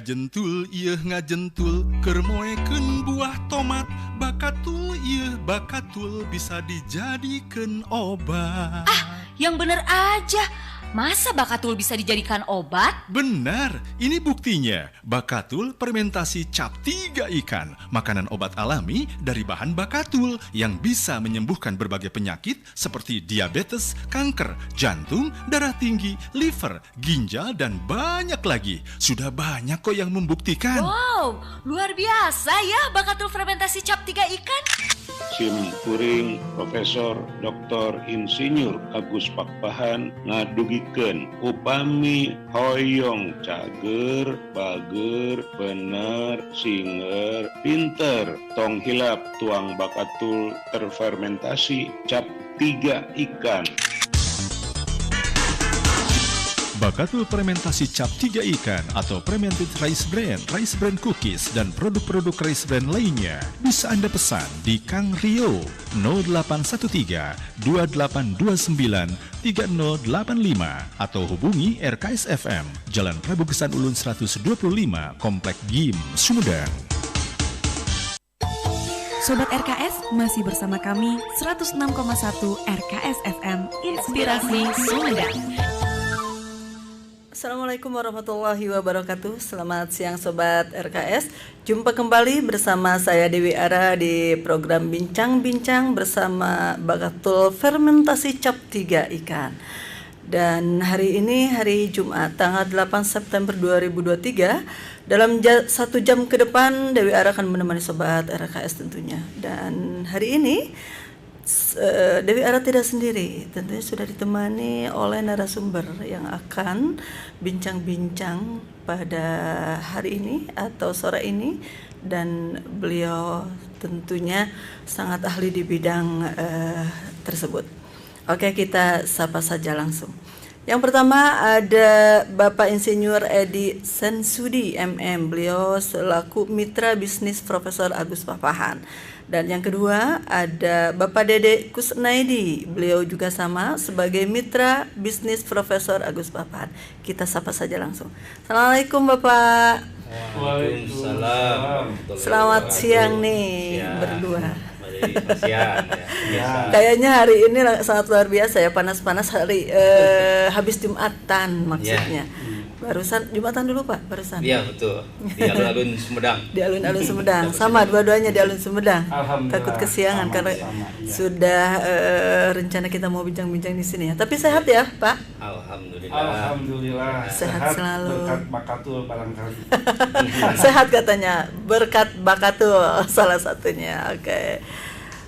Ngajentul ieu ngajentul keur moekeun buah tomat. Bakatul ieu bakatul bisa dijadikeun obat. Yang bener aja. Masa bakatul bisa dijadikan obat? Benar, ini buktinya. Bakatul fermentasi cap 3 ikan, makanan obat alami dari bahan bakatul yang bisa menyembuhkan berbagai penyakit seperti diabetes, kanker, jantung, darah tinggi, liver, ginjal, dan banyak lagi. Sudah banyak kok yang membuktikan. Wow, luar biasa ya bakatul fermentasi cap 3 ikan. Sim Kuring Profesor Dr. Insinyur Agus Pakpahan ngadugikeun upami hoyong cager, bager, bener, singer, pinter, tong hilap tuang bakatul terfermentasi cap 3 ikan. Bakatul fermentasi cap 3 ikan atau fermented rice bran cookies, dan produk-produk rice bran lainnya bisa Anda pesan di Kang Rio 0813 2829 3085 atau hubungi RKS FM Jalan Prabu Gesan Ulun 125 Komplek GIM Sumedang. Sobat RKS, masih bersama kami 106,1 RKS FM Inspirasi Sumedang. Assalamualaikum warahmatullahi wabarakatuh. Selamat siang Sobat RKS. Jumpa kembali bersama saya Dewi Ara di program Bincang-Bincang bersama Bakatul Fermentasi Cap 3 Ikan. Dan hari ini hari Jumat tanggal 8 September 2023. Dalam 1 jam ke depan Dewi Ara akan menemani Sobat RKS tentunya. Dan hari ini Dewi Ara tidak sendiri, tentunya sudah ditemani oleh narasumber yang akan bincang-bincang pada hari ini atau sore ini, dan beliau tentunya sangat ahli di bidang tersebut. Oke, kita sapa saja langsung. Yang pertama ada Bapak Insinyur Edi Sensudi MM, beliau selaku Mitra Bisnis Profesor Agus Pakpahan. Dan yang kedua ada Bapak Dede Kusnaidi, beliau juga sama sebagai Mitra Bisnis Profesor Agus Pakpahan. Kita sapa saja langsung. Assalamualaikum Bapak. Waalaikumsalam. Selamat siang nih berdua. Siang, ya. Kayaknya hari ini sangat luar biasa ya, panas-panas hari habis Jumatan maksudnya. Barusan Jumatan dulu Pak, barusan. Iya betul. Di alun-alun Sumedang. Di alun-alun Sumedang. Sama dua-duanya di alun Sumedang. Takut kesiangan karena sudah rencana kita mau bincang-bincang di sini ya. Tapi sehat ya Pak? Alhamdulillah. Sehat selalu. Berkat bakatul barangkali. Sehat katanya, berkat bakatul salah satunya.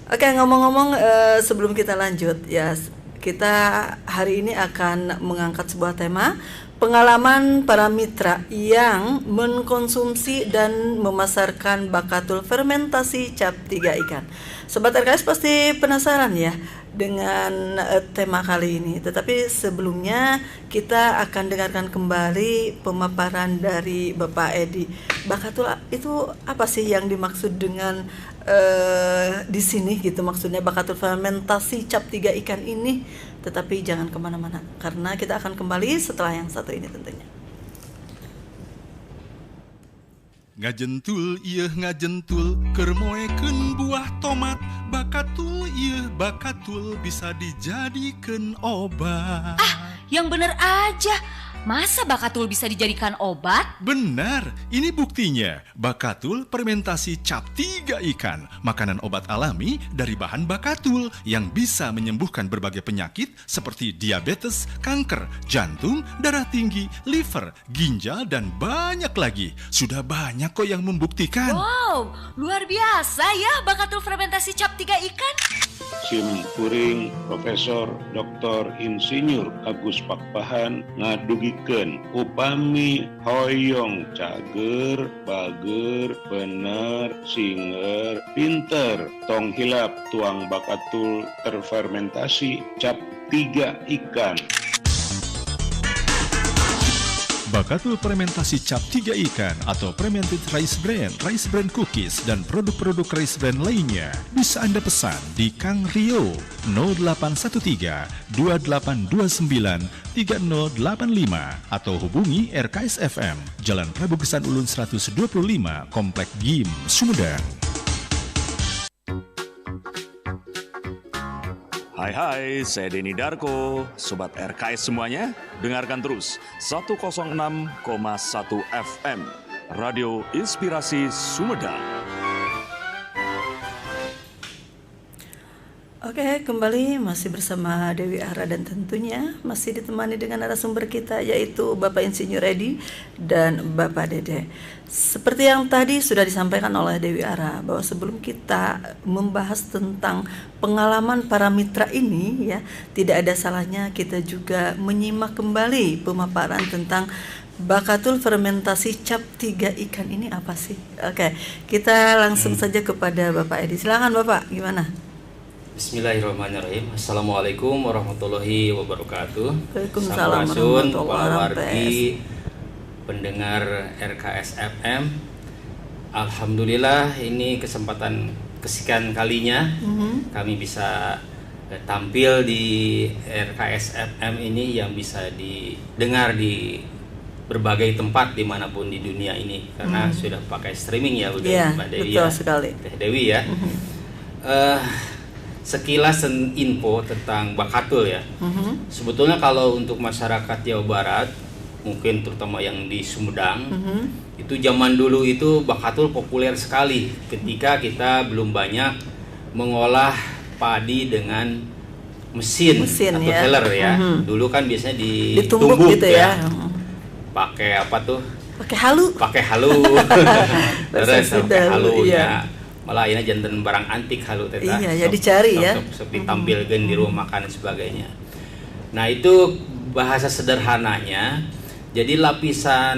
Oke, ngomong-ngomong sebelum kita lanjut ya, kita hari ini akan mengangkat sebuah tema pengalaman para mitra yang mengkonsumsi dan memasarkan bakatul fermentasi cap 3 ikan. Sobat RKS pasti penasaran ya dengan tema kali ini. Tetapi sebelumnya kita akan dengarkan kembali pemaparan dari Bapak Edi. Bakatul itu apa sih yang dimaksud dengan di sini gitu, maksudnya bakatul fermentasi cap 3 ikan ini. Tetapi jangan kemana-mana karena kita akan kembali setelah yang satu ini tentunya. Ngajentul ieu ngajentul keur moekeun buah tomat. Bakatul ieu bakatul bisa dijadikeun obat. Yang bener aja. Masa bakatul bisa dijadikan obat? Benar, ini buktinya. Bakatul fermentasi cap 3 ikan, makanan obat alami dari bahan bakatul yang bisa menyembuhkan berbagai penyakit seperti diabetes, kanker, jantung, darah tinggi, liver, ginjal, dan banyak lagi. Sudah banyak kok yang membuktikan. Wow, luar biasa ya bakatul fermentasi cap 3 ikan. Sim Kuring Profesor Dr. Insinyur Agus Pakpahan ngadugikeun upami hoyong cager, bager, bener, singer, pinter, tong hilap tuang bakatul terfermentasi cap 3 ikan. Bakatul fermentasi cap 3 ikan atau fermented rice bran cookies, dan produk-produk rice bran lainnya bisa Anda pesan di Kang Rio 0813 2829 3085 atau hubungi RKS FM Jalan Prabu Gesan Ulun 125 Komplek GIM Sumedang. Hai, saya Denny Darko, Sobat RKS semuanya, dengarkan terus 106,1 FM, Radio Inspirasi Sumedang. Oke, kembali masih bersama Dewi Ara dan tentunya masih ditemani dengan narasumber kita yaitu Bapak Insinyur Edi dan Bapak Dede. Seperti yang tadi sudah disampaikan oleh Dewi Ara bahwa sebelum kita membahas tentang pengalaman para mitra ini ya, tidak ada salahnya kita juga menyimak kembali pemaparan tentang bakatul fermentasi cap 3 ikan ini apa sih? Oke, kita langsung saja kepada Bapak Edi. Silakan Bapak, gimana? Bismillahirrahmanirrahim. Assalamualaikum warahmatullahi wabarakatuh. Waalaikumsalam Sampurasun, warahmatullahi wargi, pendengar RKS FM. Alhamdulillah, ini kesempatan kesekian kalinya kami bisa tampil di RKS FM ini yang bisa didengar di berbagai tempat dimanapun di dunia ini karena sudah pakai streaming ya udah Mbak Dewi betul ya. sekali. Teh Dewi ya. Sekilas info tentang bakatul ya. Sebetulnya kalau untuk masyarakat Jawa Barat, mungkin terutama yang di Sumedang, itu zaman dulu itu bakatul populer sekali ketika kita belum banyak mengolah padi dengan mesin atau ya. teller ya. Dulu kan biasanya ditumbuk gitu ya. Pakai apa tuh? Pakai halu. Terus pakai halu iya. ya. Malah ini jantan barang antik halu teta. Iya, ya dicari ya. Sok ditampilkan di rumah makan dan sebagainya. Nah, itu bahasa sederhananya. Jadi lapisan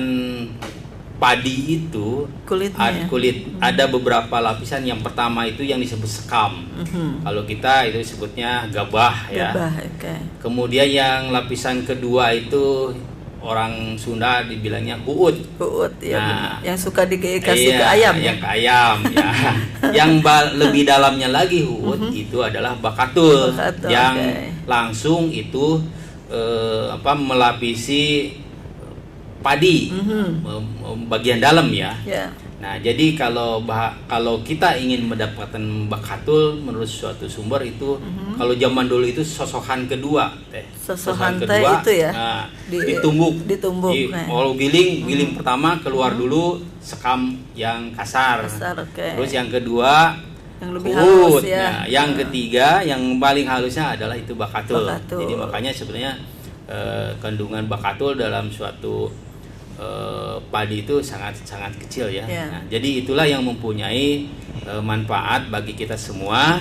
padi itu ada beberapa lapisan. Yang pertama itu yang disebut sekam. Kalau kita itu disebutnya gabah ya. Okay. Kemudian yang lapisan kedua itu orang Sunda dibilangnya kuut ya. Nah, yang suka dikasih ke ayam yang ke ayam ya. Yang lebih dalamnya lagi itu adalah bakatul yang langsung itu melapisi padi bagian dalam ya. Nah, jadi kalau kita ingin mendapatkan bakatul menurut suatu sumber itu kalau zaman dulu itu sosokan kedua Sosokan kedua itu ya. Nah, ditumbuk. Kalau giling pertama keluar dulu sekam yang kasar. Terus yang kedua yang lebih halus ya. Nah, yang ketiga yang paling halusnya adalah itu bakatul. Jadi makanya sebenarnya kandungan bakatul dalam suatu padi itu sangat kecil ya. Nah, jadi itulah yang mempunyai manfaat bagi kita semua.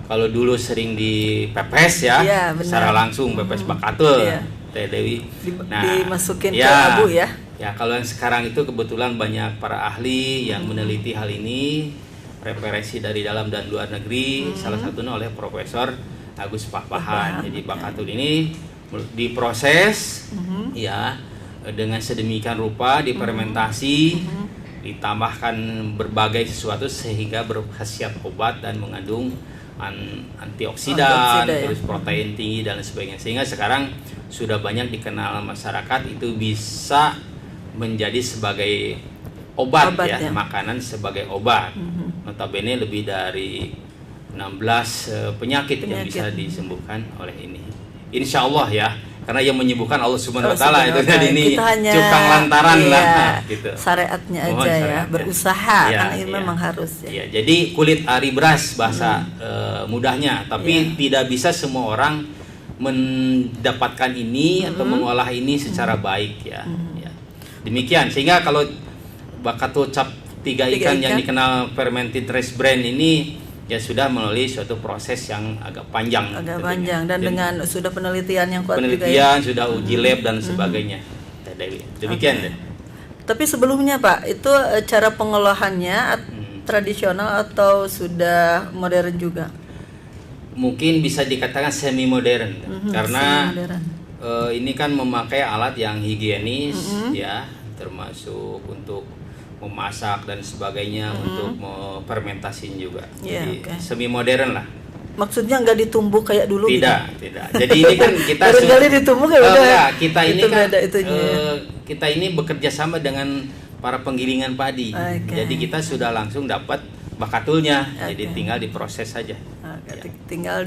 Kalau dulu sering dipepes ya, secara langsung pepes bakatul, Teh Dewi. Dimasukin ke abu ya. Ya, kalau yang sekarang itu kebetulan banyak para ahli yang meneliti hal ini, referensi dari dalam dan luar negeri, salah satunya oleh Profesor Agus Pakpahan. Jadi bakatul ini diproses ya dengan sedemikian rupa, difermentasi, ditambahkan berbagai sesuatu sehingga berkhasiat obat dan mengandung antioksidan, terus protein tinggi dan sebagainya. Sehingga sekarang sudah banyak dikenal masyarakat itu bisa menjadi sebagai obat ya, makanan sebagai obat. Notabene lebih dari 16 penyakit yang bisa disembuhkan oleh ini. Insya Allah ya. Karena yang menyembuhkan Allah Subhanahu wa taala itu jadi ini cukang lantaran lah gitu. Syariatnya aja ya, berusaha kan ini memang harus ya. Iya, jadi kulit ari beras bahasa mudahnya, tapi tidak bisa semua orang mendapatkan ini atau mengolah ini secara baik ya. Ya. Demikian sehingga kalau bakatul cap 3 ikan yang dikenal fermented rice bran ini ya sudah melalui suatu proses yang agak panjang dan dengan sudah penelitian yang kuat juga ya. Sudah uji lab dan sebagainya. Demikian deh. Tapi sebelumnya Pak, itu cara pengolahannya tradisional atau sudah modern juga? Mungkin bisa dikatakan semi modern karena ini kan memakai alat yang higienis ya, termasuk untuk memasak dan sebagainya, untuk fermentasi juga. Jadi semi modern lah. Maksudnya nggak ditumbuk kayak dulu? Tidak. Jadi ini kan kita kali ditumbuk ya udah. Kita ini kan kita ini bekerja sama dengan para penggilingan padi. Jadi kita sudah langsung dapat bakatulnya. Jadi tinggal diproses saja. Tinggal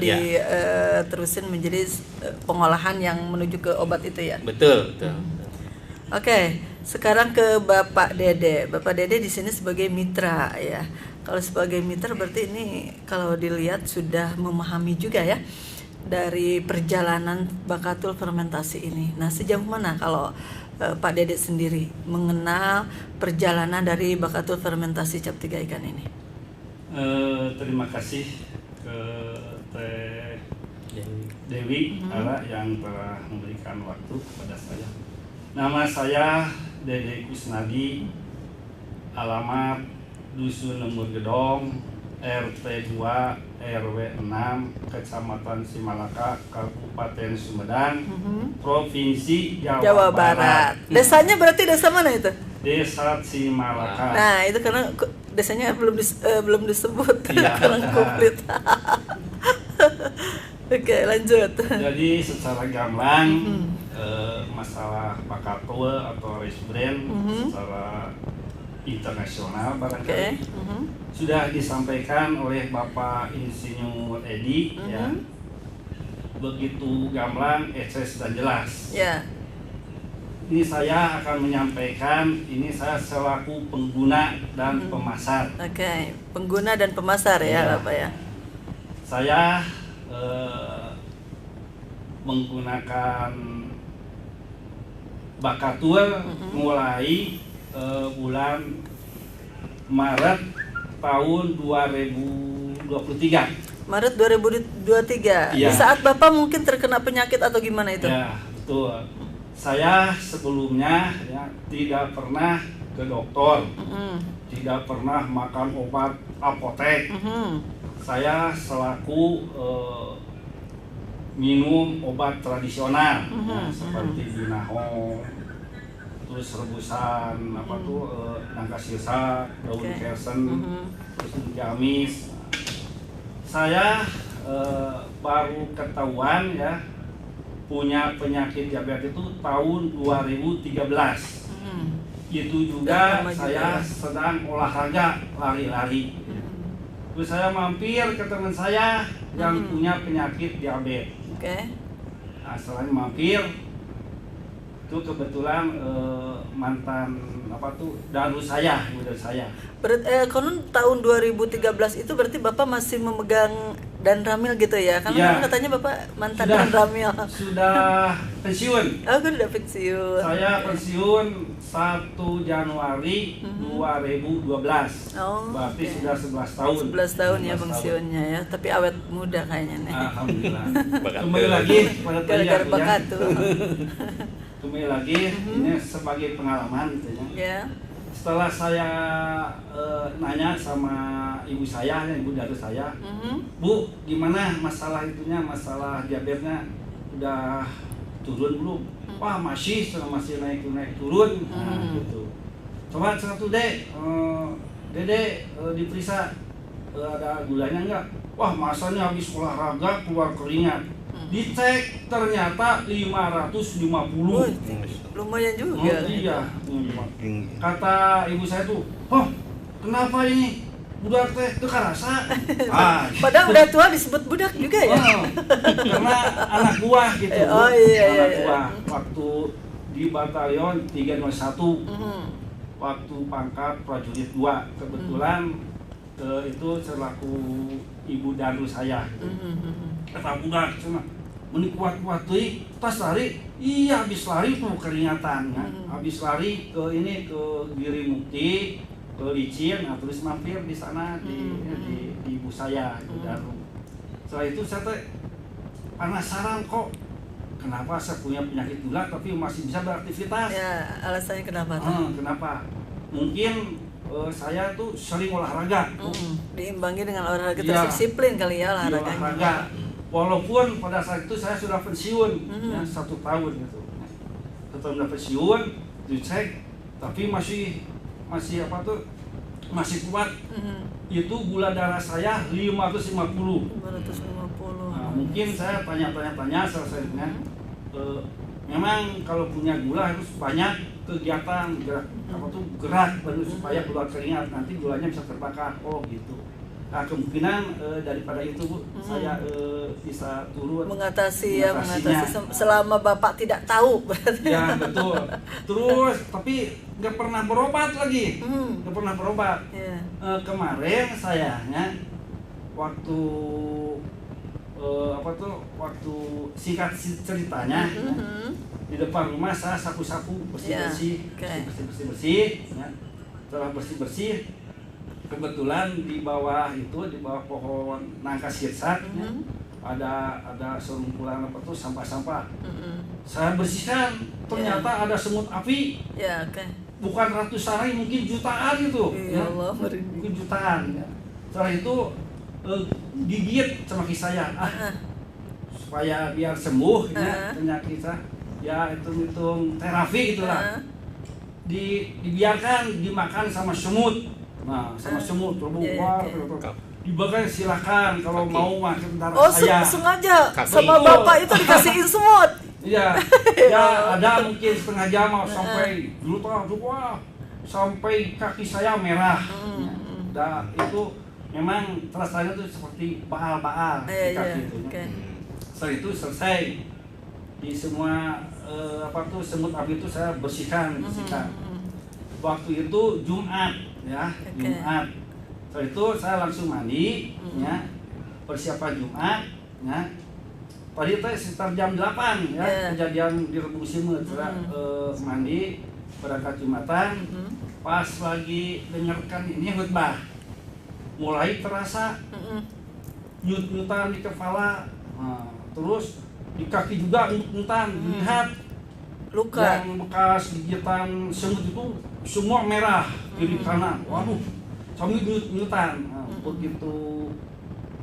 terusin menjadi pengolahan yang menuju ke obat itu ya. Betul. Oke, sekarang ke Bapak Dede. Bapak Dede di sini sebagai mitra ya. Kalau sebagai mitra berarti ini kalau dilihat sudah memahami juga ya dari perjalanan bakatul fermentasi ini. Nah, sejauh mana kalau Pak Dede sendiri mengenal perjalanan dari bakatul fermentasi cap 3 ikan ini? Terima kasih ke Teh Dewi Ara yang telah memberikan waktu kepada saya. Nama saya Dede Kusnadi, alamat Dusun Lembur Gedong, RT 2 RW 6, Kecamatan Simalaka, Kabupaten Sumedang, Provinsi Jawa Barat. Desanya berarti desa mana itu? Desa Simalaka. Nah, itu karena desanya belum disebut kurang komplit. Oke, lanjut. Jadi secara gamblang masalah bakatul atau rice brand secara internasional barangkali sudah disampaikan oleh Bapak Insinyur Edi ya, begitu gamblang, ekses dan jelas. Ya. Ini saya akan menyampaikan, ini saya selaku pengguna dan pemasar. Oke, pengguna dan pemasar ya Bapak ya. Saya menggunakan bakatul mulai bulan Maret tahun 2023. Maret 2023. Ya. Di saat Bapak mungkin terkena penyakit atau gimana itu? Ya, betul. Saya sebelumnya ya tidak pernah ke dokter, tidak pernah makan obat apotek. Saya selaku minum obat tradisional seperti binahong, terus rebusan nangka sirsak, daun kersen, terus jamis. Saya baru ketahuan ya punya penyakit diabetes itu tahun 2013. Itu juga saya sedang olahraga lari-lari. Terus saya mampir ke teman saya yang punya penyakit diabetes. Nah, selain mampir itu kebetulan mantan darus saya, ibu darus saya. Konon tahun 2013 itu berarti Bapak masih memegang dan ramil gitu ya? Karena katanya Bapak mantan dan ramil. Sudah pensiun. Oh, udah pensiun. Saya pensiun 1 Januari 2012. Berarti sudah 11 tahun. 11 tahun ya pensiunnya ya, tapi awet muda kayaknya nih. Alhamdulillah. Kembali lagi pada gara-gara bakatul. Kembali lagi, ini sebagai pengalaman gitu ya. Setelah saya nanya sama ibu saya, ibu darus saya, Bu, gimana masalah itunya, masalah diabetesnya udah turun belum? Wah, masih naik turun. Nah, gitu. Coba satu Dede diperiksa ada gulanya enggak? Wah, masanya habis olahraga keluar keringat. Dicek ternyata 550. Lumayan juga. Iya. Kata ibu saya tuh, "Oh, kenapa ini? Budak teh teu karasa." Padahal udah tua disebut budak juga ya. Karena anak buah gitu. Anak buah waktu di batalion 301. Waktu pangkat prajurit 2. Kebetulan itu selaku ibu dandu saya. Kata budak cuma meni kuat-kuat deui, tas lari, iya habis lari tuh keringatan kan. Habis lari ke Giri Mukti, ke Licin, nah terus mampir di sana di ibu saya itu Daru. Setelah itu saya penasaran kok kenapa saya punya penyakit gula tapi masih bisa beraktivitas. Ya, alasannya kenapa? Kenapa? Mungkin saya tuh sering olahraga. Diimbangi dengan olahraga terus disiplin kali ya olahraganya. Olahraga. walaupun pada saat itu saya sudah pensiun ya, 1 tahun gitu. Setelah pensiun dicek tapi masih kuat. Itu gula darah saya 550. Nah, mungkin saya tanya selesainya. Memang kalau punya gula harus banyak kegiatan gerak supaya keluar keringat, nanti gulanya bisa terbakar. Oh gitu. Nah, kemungkinan daripada itu Bu, saya bisa turun mengatasi selama Bapak tidak tahu berarti. Ya betul. Terus tapi nggak pernah berobat lagi, nggak pernah berobat. Yeah. Kemarin sayanya waktu waktu singkat ceritanya di depan rumah saya sapu-sapu bersih-bersih, ya. Setelah bersih-bersih, kebetulan di bawah pohon nangka sirsak ya, ada serumpulan sampah-sampah. Saya bersihkan, ternyata ada semut api. Ya, bukan ratusan hari, mungkin jutaan itu. Ya Allah, mungkin jutaan. Ya. Setelah itu gigit sama kaki saya, supaya biar sembuh ya, penyakit saya. Ya hitung terapi gitulah. Dibiarkan dimakan sama semut. Nah, sama semut terbuka. Dibagai silakan kalau mau makan darah saya. Sengaja sama Bapak itu dikasihin semut. Iya. Ya ada mungkin setengah jam sampai sampai kaki saya merah. Dan itu memang rasanya tuh seperti baal-baal di kaki itu. Setelah itu selesai di semua semut api itu saya bersihkan. Waktu itu Jumat ya, Jumat. Setelah itu saya langsung mandi ya, persiapan Jumat ya. Tadi itu sekitar jam 8 ya, kejadian di Rebung Simut. Mandi berangkat Jumatan, pas lagi dengarkan ini khutbah, mulai terasa nyut-nyutan di kepala, terus di kaki juga nyut-nyutan, dilihat luka yang bekas gigitan semut itu semua merah kiri kanan. Waduh, sambil nyut-nyutan. Begitu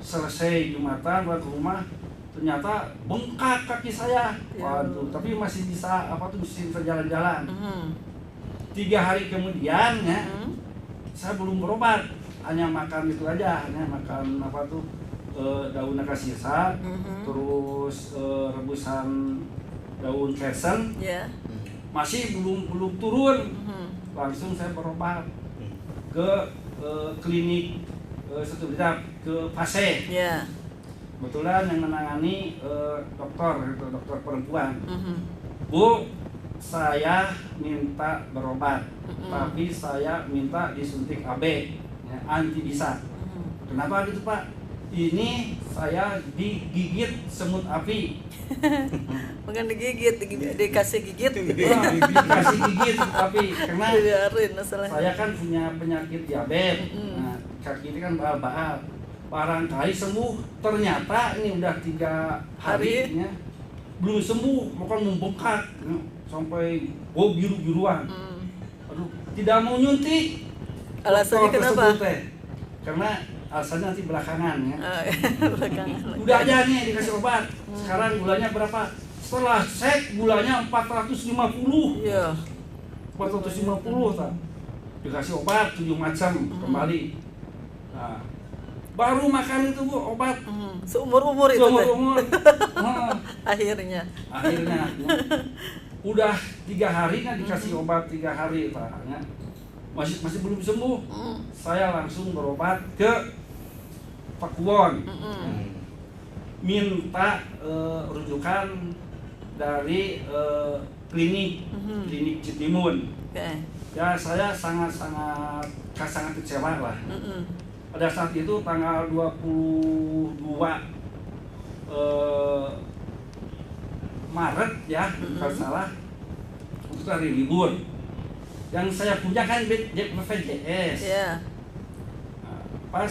selesai Jumatan balik ke rumah, ternyata bengkak kaki saya. Waduh, tapi masih bisa bisa jalan-jalan. 3 hari kemudian ya, saya belum berobat, hanya makan itu aja, hanya makan daun nangka sirsak, terus rebusan daun kersen, masih belum turun. Langsung saya berobat ke klinik ke Pase. Kebetulan yang menangani dokter perempuan. Bu, saya minta berobat, tapi saya minta disuntik AB ya, anti bisa. Kenapa gitu Pak? Ini saya digigit semut api. Bukan digigit, dikasih gigit. Dikasih gigit tapi karena saya kan punya penyakit diabetes. Nah, kaki ini kan baal-baal. Barangkali sembuh, ternyata ini udah 3 hari ya, belum sembuh, bahkan membengkak sampai biru-biruan. Aduh, tidak mau nyuntik. Alasannya kenapa? Karena alasannya nanti belakangan ya. Belakangan. Udah aja nih dikasih obat. Sekarang gulanya berapa? Setelah cek gulanya 450. Iya. 450 tak. Dikasih obat 7 macam kembali. Nah, baru makan itu Bu obat. Seumur-umur itu. Seumur-umur. Akhirnya. Ya. Udah 3 hari kan dikasih obat 3 hari tak. Ya. Masih belum sembuh. Saya langsung berobat ke Pakuwon. Minta rujukan dari klinik Citimun. Ya saya sangat kecewa lah. Pada saat itu tanggal 22 Maret ya, kalau salah, itu hari libur. Yang saya punya kan BPJS. Yeah. Pas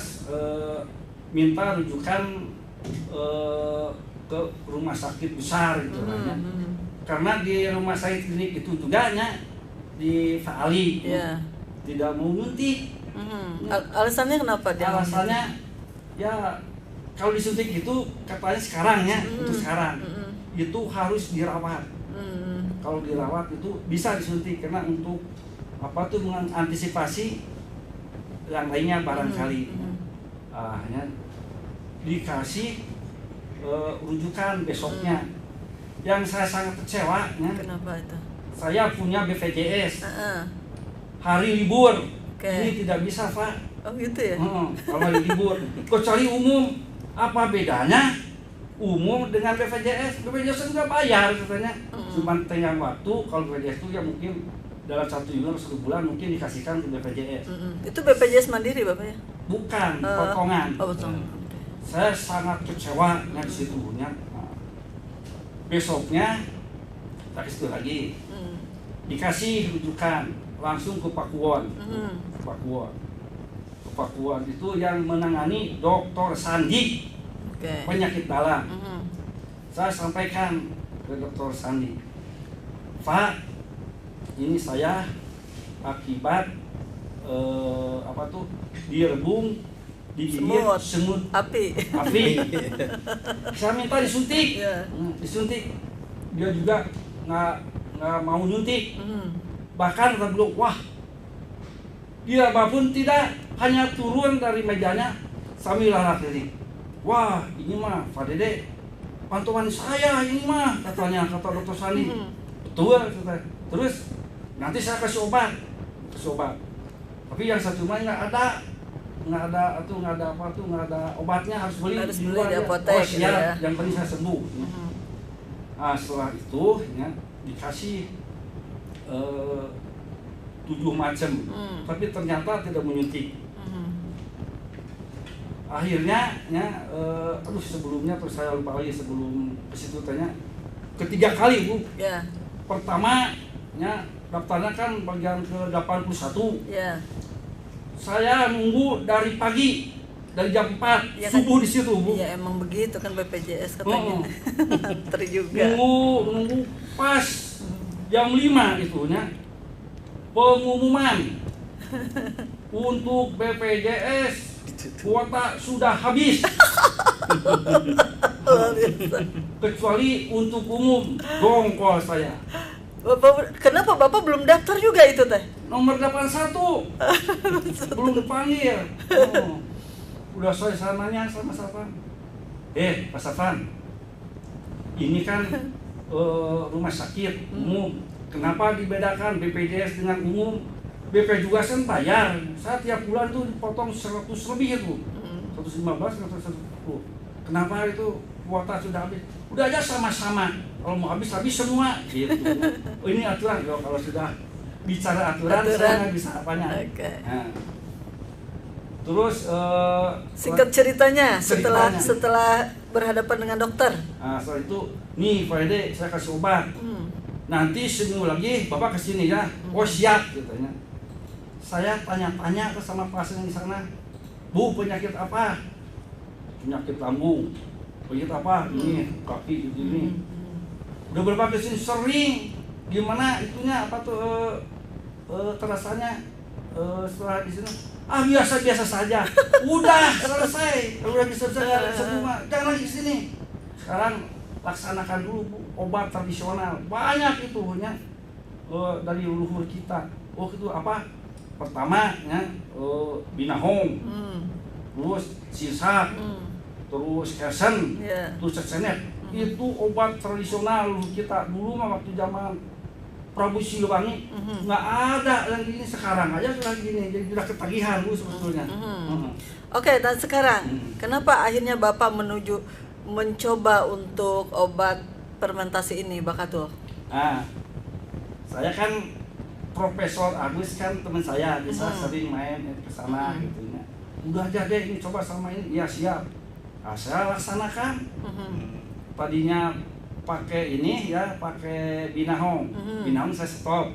minta rujukan ke rumah sakit besar gitu ya. Karena di rumah sakit klinik itu juga di Fali. Yeah. Tidak mau nyuntik. Alasannya kenapa dia? Alasannya ya kalau disuntik itu katanya sekarang ya, untuk sekarang itu harus dirawat. Kalau dirawat itu bisa disuntik karena untuk apa tuh mengantisipasi yang lainnya barangkali. Hanya dikasih rujukan besoknya. Yang saya sangat kecewa ya. Kenapa itu? Saya punya BPJS. Hari libur. Ini tidak bisa, Pak. Oh gitu ya? Kalau hari libur. Kecuali umum. Apa bedanya umum dengan BPJS? BPJS nggak bayar katanya. Cuma tenggang waktu. Kalau BPJS itu ya mungkin dalam 1 bulan atau 1 bulan mungkin dikasihkan ke BPJS. Itu BPJS Mandiri Bapak ya? Bukan, potongan. Potongan. Saya sangat kecewa di situ. Besoknya tak itu lagi dikasih rujukan langsung ke Pakuwon. Pakuwon itu yang menangani Dr. Sandi, penyakit dalam. Saya sampaikan ke Dr. Sandi, Pak, ini saya akibat direbung, digigit semut api. Saya minta disuntik. Disuntik. Dia juga nggak mau nyuntik. Bahkan kata beliau, wah, dia apapun tidak, hanya turun dari mejanya sambil lari keliling. Wah, ini mah Pak Dede, pantauan saya ini mah, kata Dr. Sandi. Betul, kata. Terus nanti saya kasih obat. Tapi yang satu mah nggak ada obatnya, harus beli di luar di apotek. Ya. Yang penting saya sembuh. Nah, setelah itu ya, dikasih 7 macam, tapi ternyata tidak menyuntik. Akhirnya ya, sebelumnya terus saya lupa lagi sebelum ke situ tanya, ketiga kali Bu. Ya. Pertama ya, daftarnya kan bagian ke 81. Ya. Saya nunggu dari pagi, dari jam 4 ya, subuh kan, di situ Bu. Iya emang begitu kan BPJS katanya. Juga. Nunggu pas jam 5 itunya pengumuman untuk BPJS kuota sudah habis. Kecuali untuk umum, dongkol saya. Kenapa Bapak belum daftar juga itu teh? Nomor 81 belum dipanggil. Udah saya nanya sama Safan. Pak Safan, ini kan rumah sakit umum. Kenapa dibedakan BPJS dengan umum? BP juga kan bayar. Saya tiap bulan tuh dipotong 100 lebih itu. 115 atau 110. Kenapa itu kuota sudah habis? Udah aja sama-sama. Kalau mau habis semua gitu. Ini aturan kalau sudah bicara aturan. Saya nggak bisa apanya. Nah. Terus singkat ceritanya setelah berhadapan dengan dokter. Nah, setelah itu nih Pak Dede, saya kasih obat. Nanti seminggu lagi Bapak kesini ya. Oh siap katanya. Saya tanya-tanya ke sama pasien di sana, Bu, penyakit apa? Penyakit lambung. Penyakit apa? Ini kaki ini. Udah berapa kesini sering. Gimana itunya apa tuh terasanya setelah di sini? Biasa-biasa saja. Udah selesai. Udah bisa semua. Jangan lagi kesini. Sekarang laksanakan dulu Bu, obat tradisional. Banyak itu nya dari leluhur kita. Oh itu apa? Pertama ya binahong, terus sisak, terus kesen, terus cesenet. Itu obat tradisional kita dulu mah waktu zaman Prabu Siliwangi nggak ada yang gini. Sekarang aja sudah gini, jadi sudah ketagihan Bu sebetulnya. Oke, dan sekarang kenapa akhirnya Bapak mencoba untuk obat fermentasi ini, Bakatul? Saya kan Profesor Agus kan teman saya, bisa sering main ke sana gitu ya. Udah aja deh ini coba sama ini. Ya siap. Saya laksanakan. Tadinya pakai ini ya, pakai binahong. Binahong saya stop.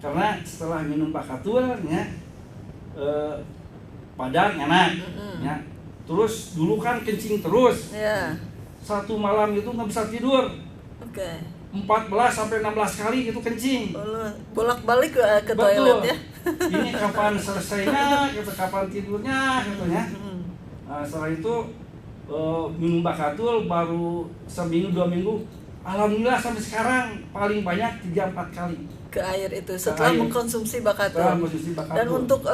Karena setelah minum Bakatul ya padang enak ya. Terus dulu kan kencing terus. Satu malam itu nggak bisa tidur. 14 sampai 16 kali gitu kencing. Bolak-balik ke toilet ya. Ini kapan selesainya, gitu, kapan tidurnya gitu ya. Setelah itu minum Bakatul baru seminggu 2 minggu, alhamdulillah sampai sekarang paling banyak 3-4 kali ke air itu setelah mengkonsumsi Bakatul. Dan untuk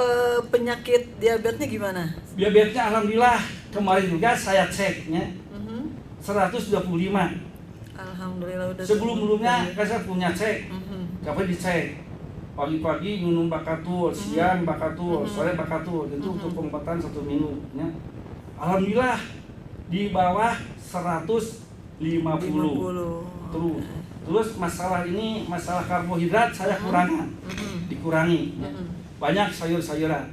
penyakit diabetesnya gimana? Diabetesnya alhamdulillah kemarin juga saya ceknya 125. Alhamdulillah udah. Sebelumnya saya punya cek, tapi dicek pagi-pagi minum Bakatul, siang Bakatul, sore Bakatul, itu untuk pengobatan 1 minggu. Ya. Alhamdulillah di bawah 150. Terus masalah karbohidrat saya dikurangi. Ya. Banyak sayur-sayuran.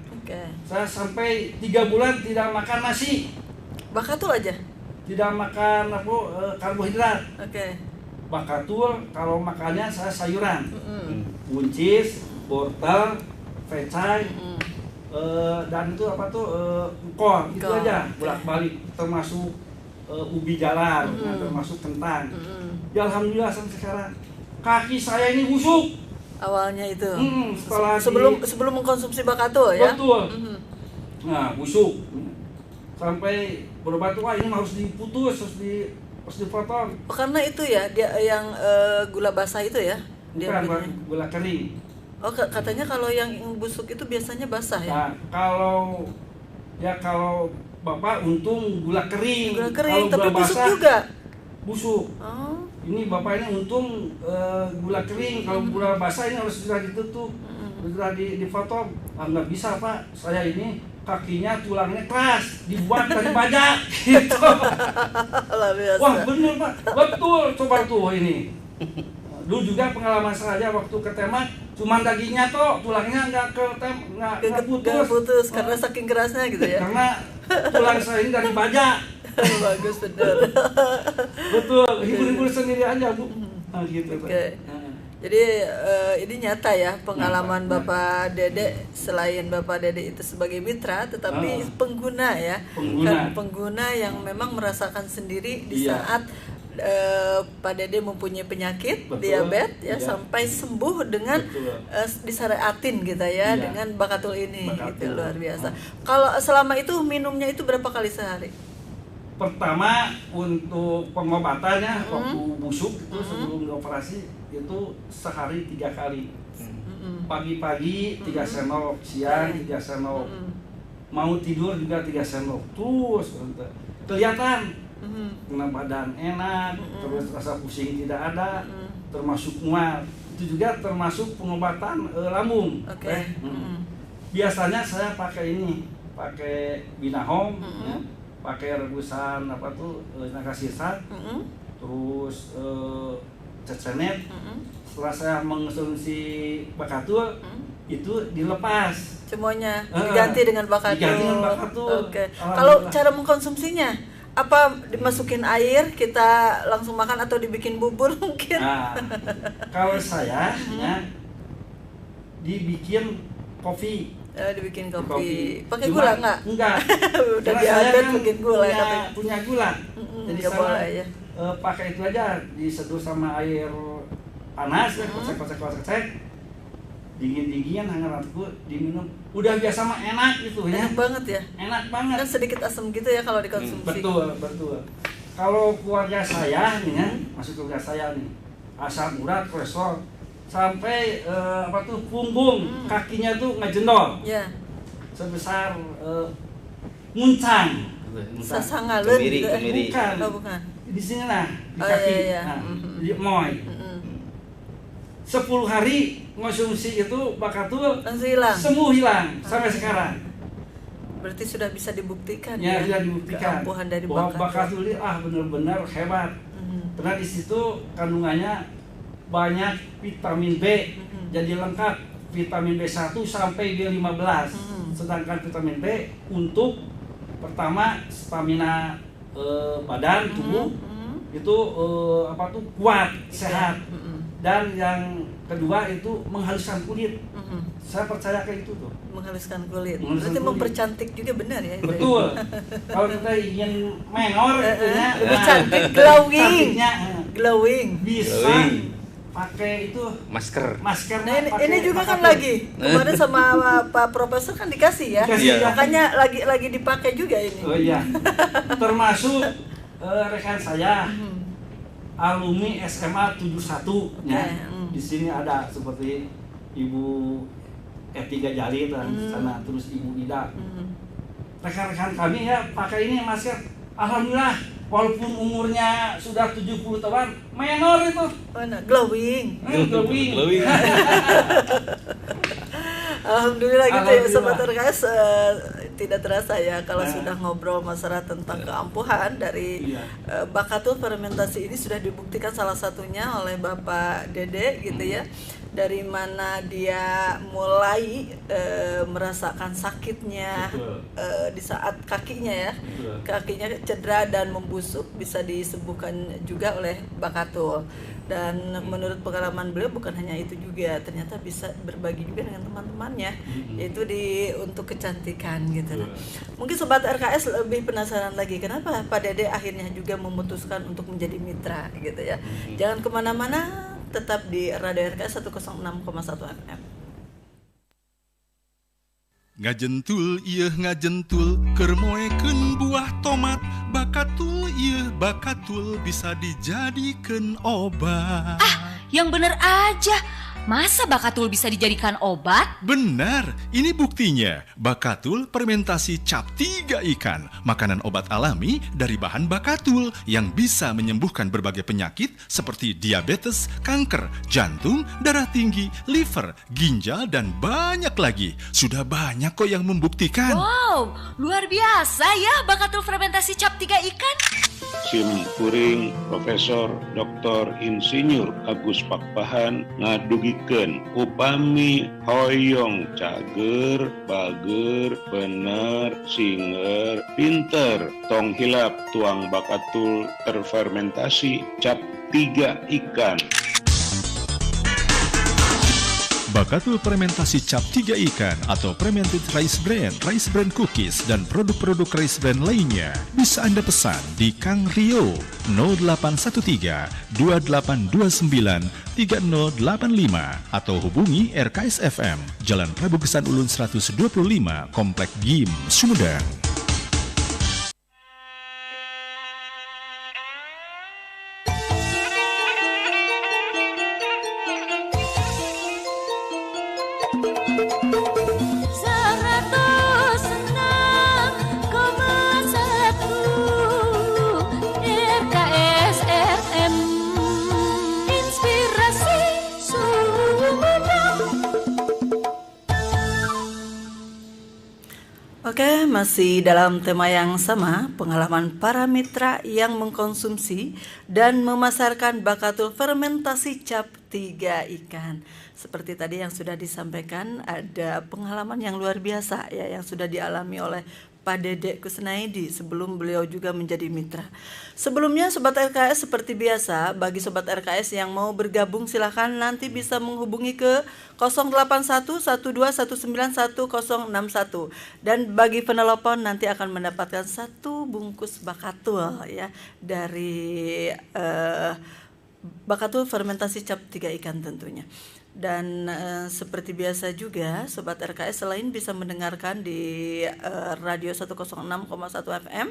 Saya sampai 3 bulan tidak makan nasi. Bakatul aja? Tidak makan karbohidrat. Bakatul kalau makannya saya sayuran, buncis, wortel, pecai, dan itu engkol, itu aja bolak-balik, termasuk ubi jalar, termasuk kentang. Ya alhamdulillah sampai sekarang kaki saya ini busuk. Awalnya itu. Sebelum mengkonsumsi Bakatul ya. Betul. Nah busuk. Sampai berobat ini harus diputus, harus dipotong. Karena itu ya dia yang gula basah itu ya. Bukan, gula kering. Katanya kalau yang busuk itu biasanya basah ya. Nah, kalau Bapak untung gula kering. Kalau tapi gula busuk basah, juga. Busuk. Ini Bapak ini untung gula kering. Kalau gula basah ini harus sudah ditutup, sudah dipotong. Nggak bisa Pak, saya ini kakinya tulangnya keras, dibuat dari baja gitu. Wah bener Pak, betul, coba tuh ini. Dulu juga pengalaman saya waktu ke Temat, cuma dagingnya toh, tulangnya nggak putus. Karena saking kerasnya gitu ya. Karena tulang saya ini dari baja. Bagus bener. Betul, hibur-hibur sendiri aja Bu. Nah gitu Pak. Jadi ini nyata ya pengalaman Bapak Dede, selain Bapak Dede itu sebagai mitra, tetapi pengguna ya, pengguna yang memang merasakan sendiri di saat Pak Dede mempunyai penyakit diabetes ya sampai sembuh dengan disyariatin gitu ya dengan Bakatul ini. Itu luar biasa. Kalau selama itu minumnya itu berapa kali sehari? Pertama untuk pengobatannya waktu busuk itu sebelum dioperasi itu sehari 3 kali. Pagi-pagi 3 sendok, siang 3 sendok, mau tidur juga 3 sendok. Terus kelihatan kena badan enak, terus rasa pusing tidak ada, termasuk mual. Itu juga termasuk pengobatan lambung. Biasanya saya pakai Binahom, ya, pakai rebusan naga sirsak, terus cecenet. Setelah saya mengkonsumsi Bakatul, itu dilepas semuanya, diganti dengan Bakatul. Kalau cara mengkonsumsinya apa, dimasukin air kita langsung makan atau dibikin bubur mungkin? Nah, kalau saya ya dibikin kopi. Dibikin kopi. Pakai gula enggak? Enggak. Udah diatur bikin gula punya gula. Jadi saya ya. Pakai itu aja, diseduh sama air panas, kocek. Dingin-dinginan hangat-hangat diminum. Udah biasa mah enak itu ya. Enak banget ya. Enak banget. Dan sedikit asam gitu ya kalau dikonsumsi. Betul. Kalau keluarga saya nih ya, masuk keluarga saya nih, asam urat, kolesterol, sampai punggung kakinya tuh ngejendol. Ya. Sebesar muncang. Sasangalun gitu. Bukan. Di sini lah, di kaki. Nah, di moy. 10 hari konsumsi itu Bakatul langsung hilang. Sembuh hilang sampai sekarang. Berarti sudah bisa dibuktikan ya sudah dibuktikan keampuhan dari bahwa Bakatul ini benar-benar hebat. Karena di situ kandungannya banyak vitamin B. Jadi lengkap vitamin B1 sampai B15. Sedangkan vitamin B untuk pertama stamina badan tubuh itu kuat, sehat. Dan yang kedua itu menghaluskan kulit. Saya percaya kayak itu tuh. Menghaluskan kulit. Berarti mempercantik juga benar ya? Betul. Kalau kita ingin menor, lebih cantik, glowing. Bisa pakai itu masker. Nah, ini juga kan lagi kemarin sama Pak Profesor kan dikasih ya. Makanya lagi dipakai juga ini. Oh iya. Termasuk rekan saya alumni SMA 71 ya. Di sini ada seperti Ibu F3 Jali dan sana terus Ibu Ida. Rekan-rekan kami ya pakai ini masker. Alhamdulillah walaupun umurnya sudah 70 tahun, menor itu. Glowing. Alhamdulillah gitu ya Sobat RKS, tidak terasa ya kalau sudah ngobrol masalah tentang keampuhan dari Bakatul fermentasi ini sudah dibuktikan salah satunya oleh Bapak Dede gitu ya. Dari mana dia mulai merasakan sakitnya di saat kakinya ya. Kakinya cedera dan membusuk bisa disembuhkan juga oleh Bakatul. Dan menurut pengalaman beliau bukan hanya itu juga, ternyata bisa berbagi juga dengan teman-temannya, yaitu untuk kecantikan gitu. Mungkin Sobat RKS lebih penasaran lagi kenapa Pak Dede akhirnya juga memutuskan untuk menjadi mitra gitu ya. Jangan kemana-mana, tetap di Radio RKS 106,1 FM. Ngajentul ieu ngajentul keur moekeun buah tomat, Bakatul ieu Bakatul bisa dijadikeun obat. Yang bener aja. Masa Bakatul bisa dijadikan obat? Benar, ini buktinya. Bakatul fermentasi cap 3 ikan, makanan obat alami dari bahan Bakatul yang bisa menyembuhkan berbagai penyakit seperti diabetes, kanker, jantung, darah tinggi, liver, ginjal, dan banyak lagi. Sudah banyak kok yang membuktikan. Wow, luar biasa ya Bakatul fermentasi cap 3 ikan. Sim kuring Profesor Dr. Insinyur Agus Pakpahan ngadugikeun upami hoyong cager, bager, bener, singer, pinter, tong hilap tuang Bakatul terfermentasi cap 3 ikan. Bakatul fermentasi cap 3 ikan atau fermented rice bran cookies, dan produk-produk rice bran lainnya bisa Anda pesan di Kang Rio 0813 2829 3085 atau hubungi RKS FM Jalan Prabu Gesan Ulun 125 Komplek GIM Sumedang. Oke, masih dalam tema yang sama, pengalaman para mitra yang mengkonsumsi dan memasarkan Bakatul fermentasi cap 3 ikan. Seperti tadi yang sudah disampaikan, ada pengalaman yang luar biasa ya yang sudah dialami oleh Pak Dede Kusnaidi sebelum beliau juga menjadi mitra. Sebelumnya Sobat RKS seperti biasa, bagi Sobat RKS yang mau bergabung silahkan nanti bisa menghubungi ke 0811219161 dan bagi penelpon nanti akan mendapatkan 1 bungkus Bakatul ya dari Bakatul fermentasi cap 3 ikan tentunya. Dan seperti biasa juga Sobat RKS selain bisa mendengarkan di radio 106,1 FM,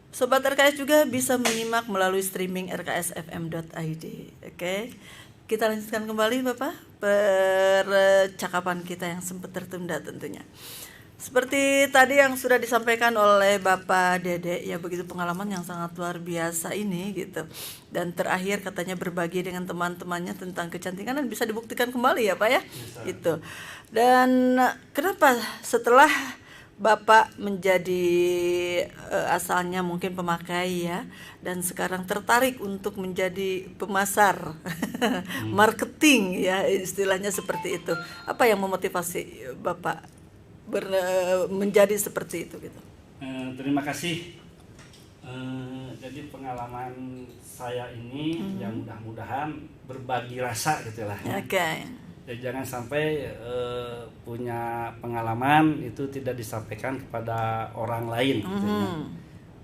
Sobat RKS juga bisa menyimak melalui streaming rksfm.id. Oke, kita lanjutkan kembali Bapak percakapan kita yang sempat tertunda tentunya. Seperti tadi yang sudah disampaikan oleh Bapak Dede, ya begitu pengalaman yang sangat luar biasa ini gitu. Dan terakhir katanya berbagi dengan teman-temannya tentang kecantikan dan bisa dibuktikan kembali ya Pak ya. Gitu. Dan kenapa setelah Bapak menjadi asalnya mungkin pemakai ya, dan sekarang tertarik untuk menjadi pemasar, marketing ya istilahnya seperti itu. Apa yang memotivasi Bapak menjadi seperti itu gitu? Terima kasih. Jadi pengalaman saya ini yang mudah-mudahan berbagi rasa gitulah. Oke. Jadi jangan sampai punya pengalaman itu tidak disampaikan kepada orang lain. Gitu ya.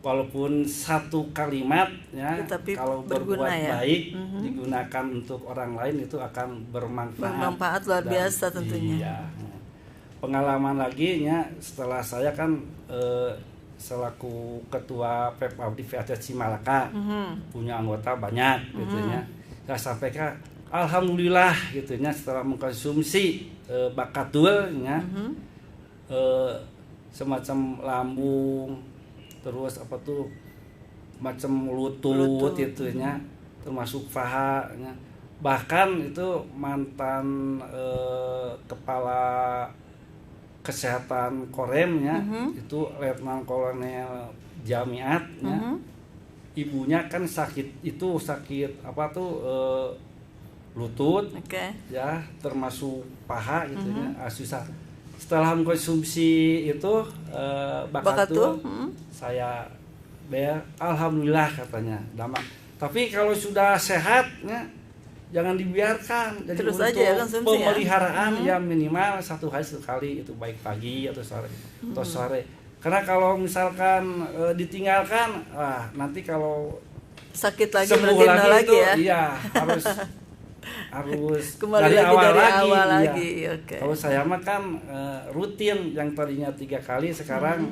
walaupun satu kalimat ya, tapi kalau berguna, berbuat ya? baik digunakan untuk orang lain itu akan bermanfaat luar biasa tentunya. Iya. Pengalaman lagi ya, setelah saya kan selaku ketua PEPAB di VHC Cimalaka, punya anggota banyak gitu ya. Saya sampaikan alhamdulillah gitu ya, setelah mengkonsumsi bakatul ya, semacam lambung, terus apa tuh macam lutut itu ya, termasuk paha ya. Bahkan itu mantan kepala kesehatan Koremnya itu Letnan Kolonel Jamiat ya. Ibunya kan sakit apa tuh lutut ya, termasuk paha gitu ya, susah. Setelah mengkonsumsi itu bakatul saya alhamdulillah katanya damai. Tapi kalau sudah sehat ya, jangan dibiarkan. Jadi terus untuk aja ya, konsumsi pemeliharaan ya minimal 1 hari sekali, itu baik pagi atau sore. Karena kalau misalkan ditinggalkan, nanti kalau sakit lagi sembuh lagi ya. Iya, harus kembali dari awal lagi. Ya. Okay. Kalau saya mah kan rutin, yang tadinya 3 kali sekarang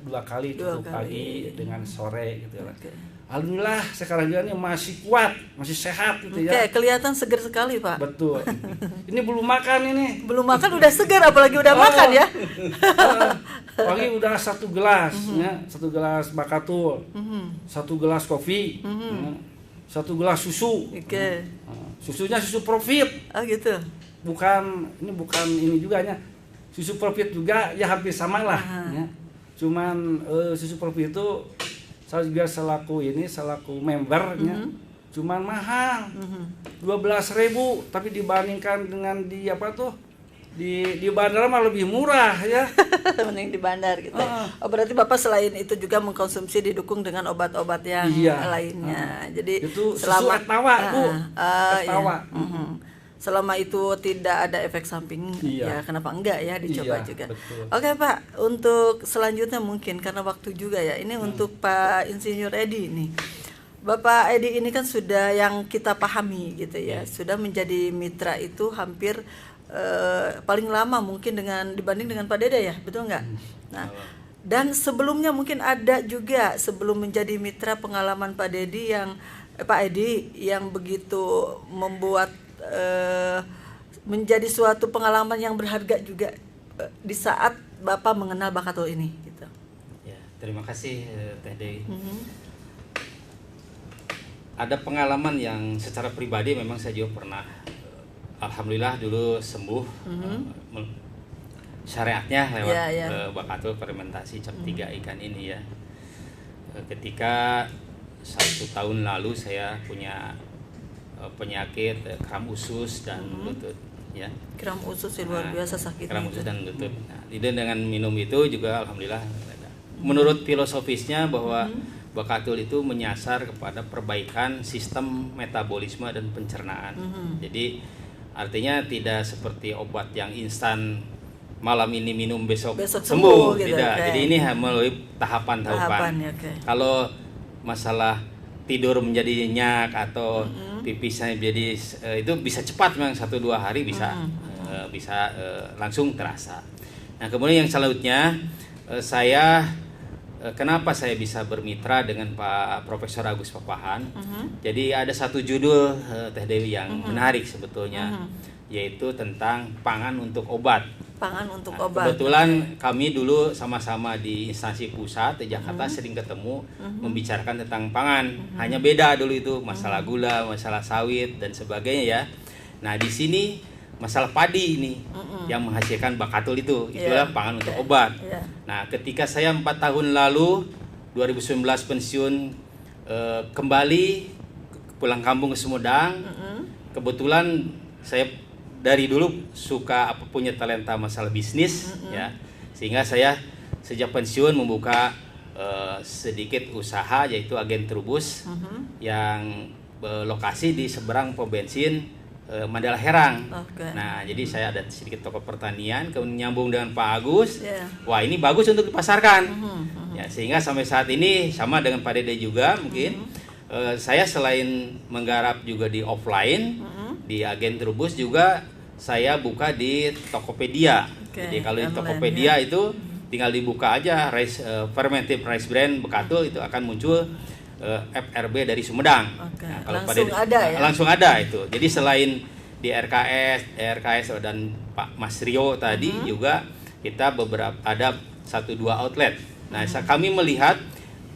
2 kali, cukup pagi dengan sore gitu. Okay. Alhamdulillah sekarang juga ini masih kuat, masih sehat gitu ya. Kelihatan segar sekali, Pak. Betul. Ini belum makan ini. Belum makan udah segar, apalagi udah makan ya. Pagi udah 1 gelas ya, 1 gelas bakatul, 1 gelas kopi, 1 gelas susu. Susunya susu Profit. Gitu. Bukan ini juga ya. Susu Profit juga ya hampir sama lah ya. Cuman susu Profit itu saya juga selaku membernya, cuman mahal, 12.000, tapi dibandingkan dengan di bandara mah lebih murah ya. Mending di bandar gitu. Berarti Bapak selain itu juga mengkonsumsi didukung dengan obat-obat yang lainnya. Jadi itu selama etawa, Bu. Etawa. Selama itu tidak ada efek samping, ya kenapa enggak ya dicoba juga. Betul. Oke Pak, untuk selanjutnya mungkin karena waktu juga ya, ini untuk Pak Insinyur Edi nih. Bapak Edi ini kan sudah yang kita pahami gitu ya, sudah menjadi mitra itu hampir paling lama mungkin dibanding dengan Pak Dede ya, betul nggak? Nah, dan sebelumnya mungkin ada juga sebelum menjadi mitra pengalaman Pak Edi Pak Edi yang begitu membuat menjadi suatu pengalaman yang berharga juga di saat Bapak mengenal bakatul ini gitu. Ya, terima kasih Teh Dewi. Ada pengalaman yang secara pribadi memang saya juga pernah, alhamdulillah dulu sembuh syariatnya lewat bakatul fermentasi cap 3 ikan ini ya. Ketika 1 tahun lalu saya punya penyakit kram usus dan lutut ya. Kram usus luar biasa sakitnya. Kram usus dan lutut. Nah, dengan minum itu juga alhamdulillah. Menurut filosofisnya bahwa bakatul itu menyasar kepada perbaikan sistem metabolisme dan pencernaan. Jadi artinya tidak seperti obat yang instan, malam ini minum besok sembuh gitu, tidak. Jadi ini melalui tahapan-tahapan. Kalau masalah tidur menjadi nyenyak atau pipisnya jadi itu bisa cepat, memang 1-2 hari bisa langsung terasa. Nah kemudian yang selanjutnya kenapa saya bisa bermitra dengan Pak Profesor Agus Papahan? Jadi ada satu judul Teh Dewi yang menarik sebetulnya, yaitu tentang pangan untuk obat. Pangan untuk obat. Kebetulan kami dulu sama-sama di instansi pusat di Jakarta sering ketemu membicarakan tentang pangan. Hanya beda dulu itu masalah gula, masalah sawit dan sebagainya ya. Nah di sini masalah padi ini yang menghasilkan bakatul itulah pangan untuk obat. Nah ketika saya 4 tahun lalu 2019 pensiun, kembali pulang kampung ke Sumedang, kebetulan saya dari dulu suka punya talenta masalah bisnis ya, sehingga saya sejak pensiun membuka sedikit usaha, yaitu Agen Trubus yang lokasi di seberang pom bensin Mandala Herang. Nah jadi saya ada sedikit toko pertanian, kemudian nyambung dengan Pak Agus. Wah ini bagus untuk dipasarkan. Ya, sehingga sampai saat ini sama dengan Pak Dede juga mungkin saya selain menggarap juga di offline di agen Trubus juga saya buka di Tokopedia. Jadi kalau di Tokopedia itu tinggal dibuka aja fermented rice brand Bekatul, itu akan muncul FRB dari Sumedang. Nah, kalau langsung ada ya? Langsung ada itu. Jadi selain di RKS dan Pak Mas Rio tadi juga kita ada 1-2 outlet. Nah, kami melihat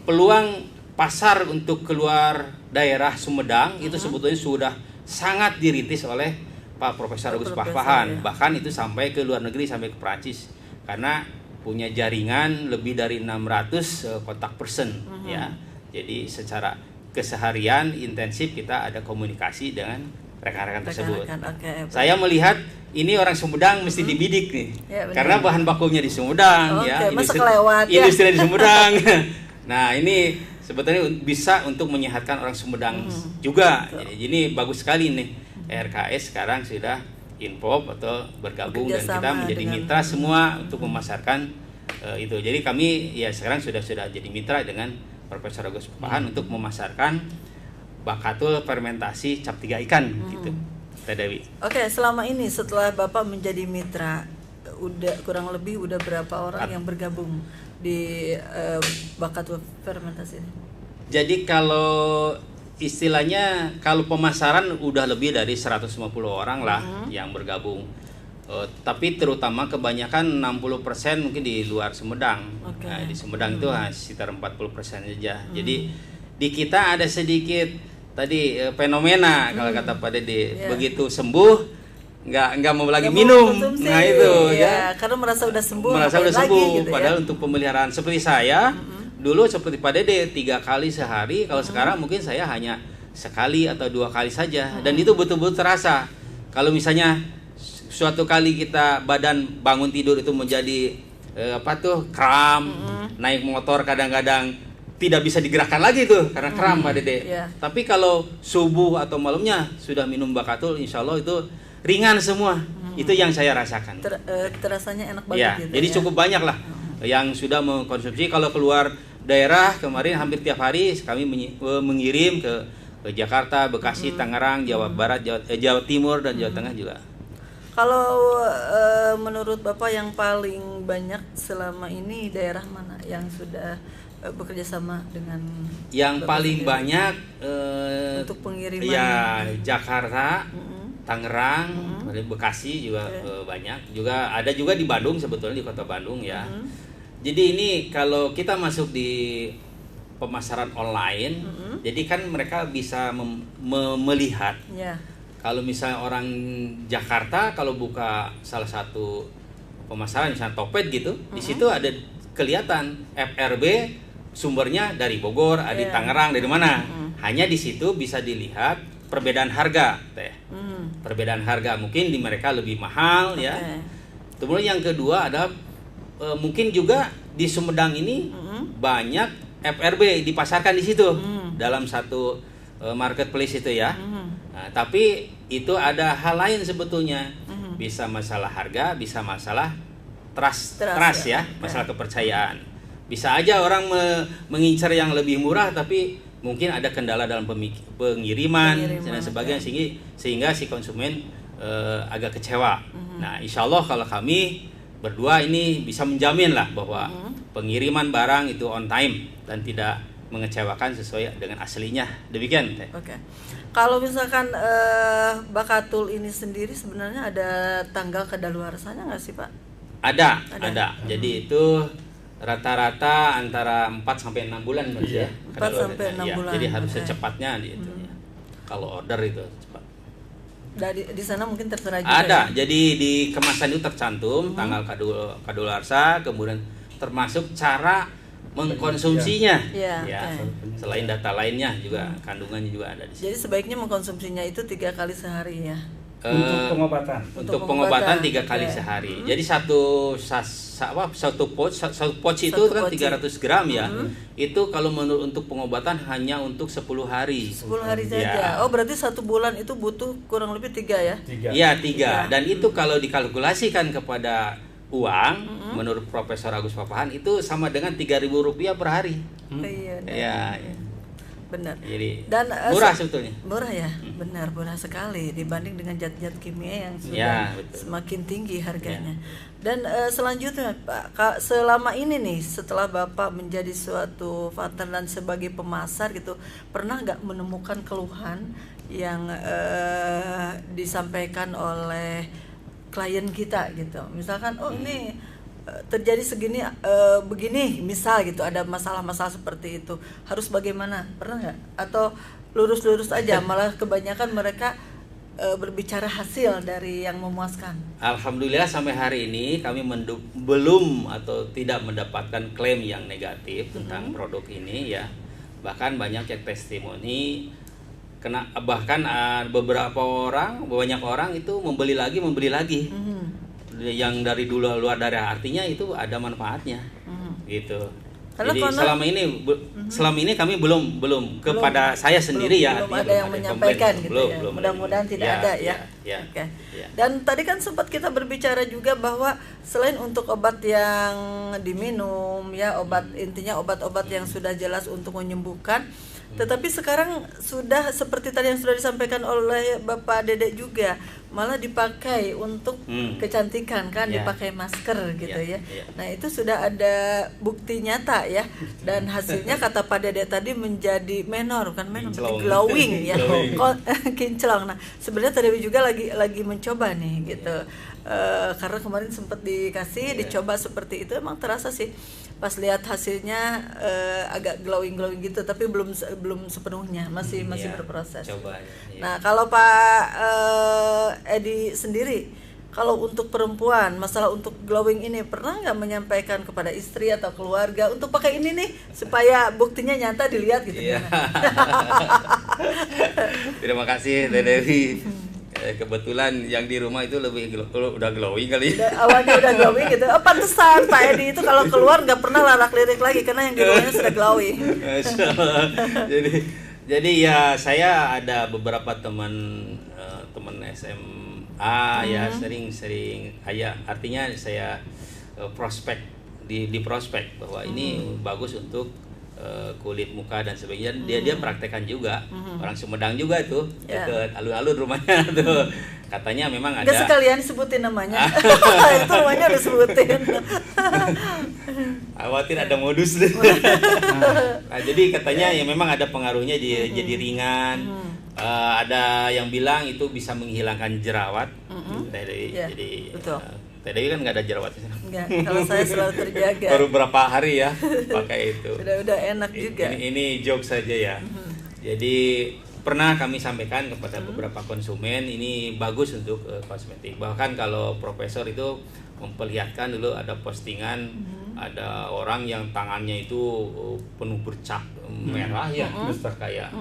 peluang pasar untuk keluar daerah Sumedang itu sebetulnya sudah sangat dirintis oleh Pak Profesor Agus Pakpahan. Bahkan itu sampai ke luar negeri, sampai ke Perancis. Karena punya jaringan lebih dari 600 kontak person ya. Jadi secara keseharian intensif kita ada komunikasi dengan rekan-rekan tersebut. Saya melihat ini orang Sumedang mesti dibidik nih. Ya, karena bahan bakunya di Sumedang ya. Industri di Sumedang. Nah, ini sebetulnya bisa untuk menyehatkan orang Sumedang juga. Jadi ini bagus sekali nih. RKS sekarang sudah involve atau bergabung dan kita menjadi mitra semua untuk memasarkan itu. Jadi kami ya sekarang sudah jadi mitra dengan Profesor Agus Pakpahan untuk memasarkan Bakatul fermentasi cap 3 ikan gitu. Teh Dewi. Oke, selama ini setelah Bapak menjadi mitra kurang lebih udah berapa orang yang bergabung di Bakatul fermentasi ini? Jadi kalau istilahnya kalau pemasaran udah lebih dari 150 orang lah yang bergabung. Tapi terutama kebanyakan 60% mungkin di luar Sumedang. Nah, di Sumedang itu sekitar 40% saja. Jadi di kita ada sedikit tadi fenomena kalau kata Pak Dede, begitu sembuh nggak mau lagi minum. Nah itu ya, karena merasa udah sembuh. Gitu, padahal untuk pemeliharaan seperti saya dulu seperti Pak Dede 3 kali sehari, kalau sekarang mungkin saya hanya sekali atau 2 kali saja, dan itu betul-betul terasa. Kalau misalnya suatu kali kita badan bangun tidur itu menjadi kram, naik motor kadang-kadang tidak bisa digerakkan lagi tuh karena kram Pak Dede. Tapi kalau subuh atau malamnya sudah minum Bakatul, insya Allah itu ringan semua. Itu yang saya rasakan. Terasanya enak banget gitu. Jadi cukup banyak lah yang sudah mengkonsumsi. Kalau keluar daerah kemarin hampir tiap hari kami mengirim ke Jakarta, Bekasi, Tangerang, Jawa Barat, Jawa Timur dan Jawa Tengah juga. Kalau menurut Bapak yang paling banyak selama ini daerah mana yang sudah bekerja sama dengan yang Bapak paling sendiri? Banyak untuk pengiriman ya Jakarta, Tangerang, Bekasi juga banyak. Juga ada juga di Bandung, sebetulnya di Kota Bandung ya. Jadi ini kalau kita masuk di pemasaran online, jadi kan mereka bisa melihat. Kalau misalnya orang Jakarta kalau buka salah satu pemasaran misalnya Topet gitu, di situ ada kelihatan FRB sumbernya dari Bogor, di Tangerang, dari mana. Hanya di situ bisa dilihat perbedaan harga, Teh. Perbedaan harga mungkin di mereka lebih mahal ya. Kemudian yang kedua ada mungkin juga di Sumedang ini banyak FRB dipasarkan di situ dalam satu marketplace itu ya. Nah, tapi itu ada hal lain sebetulnya. Bisa masalah harga, bisa masalah trust ya, masalah kepercayaan. Bisa aja orang mengincar yang lebih murah tapi mungkin ada kendala dalam pengiriman dan sebagainya sehingga si konsumen agak kecewa. Nah, insya Allah kalau kami berdua ini bisa menjamin lah bahwa pengiriman barang itu on time dan tidak mengecewakan sesuai dengan aslinya. Demikian. Oke. Kalau misalkan Bakatul ini sendiri sebenarnya ada tanggal kadaluarsanya nggak sih Pak? Ada. Jadi itu rata-rata antara 4 sampai 6 bulan berarti ya. 4 sampai 6 bulan. Jadi harus secepatnya itu. Kalau order itu cepat. Di sana mungkin tertera juga. Ada. Ya? Jadi di kemasan itu tercantum tanggal kadaluarsa, kemudian termasuk cara mengkonsumsinya. Selain data lainnya juga kandungannya juga ada di sini. Jadi sebaiknya mengkonsumsinya itu 3 kali sehari ya. Untuk pengobatan. Untuk pengobatan 3 kali sehari. Jadi satu pouch itu kan 300 gram ya. Itu kalau untuk pengobatan hanya untuk 10 hari. 10 hari saja. Oh, berarti 1 bulan itu butuh kurang lebih 3 ya? Iya, 3. Dan itu kalau dikalkulasikan kepada uang, menurut Profesor Agus Pakpahan itu sama dengan Rp3.000 per hari. Iya. Benar. Jadi dan murah sebetulnya. Murah ya, benar, murah sekali dibanding dengan zat-zat kimia yang sudah semakin tinggi harganya. Dan selanjutnya Pak, selama ini nih setelah Bapak menjadi suatu partner dan sebagai pemasar gitu, pernah nggak menemukan keluhan yang disampaikan oleh klien kita gitu? Misalkan ini terjadi segini begini, misal gitu, ada masalah-masalah seperti itu, harus bagaimana, pernah nggak? Atau lurus-lurus aja, malah kebanyakan mereka berbicara hasil dari yang memuaskan? Alhamdulillah sampai hari ini kami belum atau tidak mendapatkan klaim yang negatif tentang produk ini ya. Bahkan banyak yang testimoni, bahkan banyak orang itu membeli lagi. Yang dari dulu luar daerah, artinya itu ada manfaatnya gitu. Jadi selama ini kami belum kepada saya sendiri belum ada yang menyampaikan gitu ya. Mudah-mudahan tidak ada ya. Oke. Dan tadi kan sempat kita berbicara juga bahwa selain untuk obat yang diminum ya, intinya obat-obat yang sudah jelas untuk menyembuhkan, tetapi sekarang sudah seperti tadi yang sudah disampaikan oleh Bapak Dedek juga, malah dipakai untuk kecantikan kan, dipakai masker gitu ya. Nah itu sudah ada bukti nyata ya, dan hasilnya kata Pak Dedek tadi menjadi glowing ya, kinclong. Nah sebenarnya tadi juga lagi mencoba nih gitu. Karena kemarin sempat dicoba seperti itu, emang terasa sih pas lihat hasilnya agak glowing gitu, tapi belum sepenuhnya, masih berproses. Coba, Nah kalau Pak Edi sendiri, kalau untuk perempuan masalah untuk glowing ini pernah nggak menyampaikan kepada istri atau keluarga untuk pakai ini nih supaya buktinya nyata dilihat gitu? Terima kasih Teh Dewi. Kebetulan yang di rumah itu udah glowing kali. Awalnya udah glowing gitu. Pantesan Pak Edi itu kalau keluar nggak pernah larak-lirik lagi karena yang di rumahnya sudah glowing. Jadi ya saya ada beberapa teman SMA ya sering artinya saya prospek di prospek bahwa ini bagus untuk kulit muka dan sebagainya. Dia praktekkan juga. Orang Sumedang juga tuh, deket alun-alun rumahnya tuh. Katanya memang ada. Nggak sekalian sebutin namanya. Itu rumahnya udah sebutin. Khawatir ada modus. Nah, jadi katanya ya memang ada pengaruhnya, jadi ringan. Ada yang bilang itu bisa menghilangkan jerawat. Jadi betul. Tadi kan nggak ada jerawatnya. Enggak, kalau saya selalu terjaga. Baru berapa hari ya pakai itu. Udah enak juga. Ini joke saja ya. Jadi pernah kami sampaikan kepada beberapa konsumen, ini bagus untuk kosmetik. Bahkan kalau Profesor itu memperlihatkan dulu ada postingan, ada orang yang tangannya itu penuh bercak merah ya, besar kayak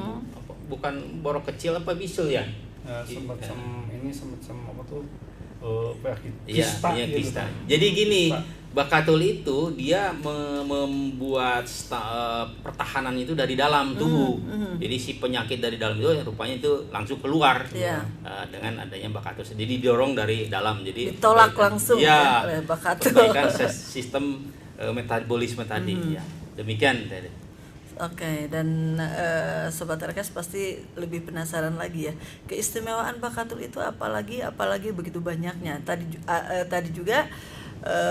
bukan borok kecil apa bisul ya? Semacam apa tuh? Kista. Jadi gini, Bakatul itu dia membuat pertahanan itu dari dalam tubuh. Jadi si penyakit dari dalam itu rupanya itu langsung keluar dengan adanya Bakatul. Jadi didorong dari dalam. Jadi ditolak langsung oleh Bakatul. Perbaikan sistem metabolisme tadi. Ya. Demikian tadi. Oke, dan Sobat RKS pasti lebih penasaran lagi ya, keistimewaan Bakatul itu apalagi begitu banyaknya. Tadi juga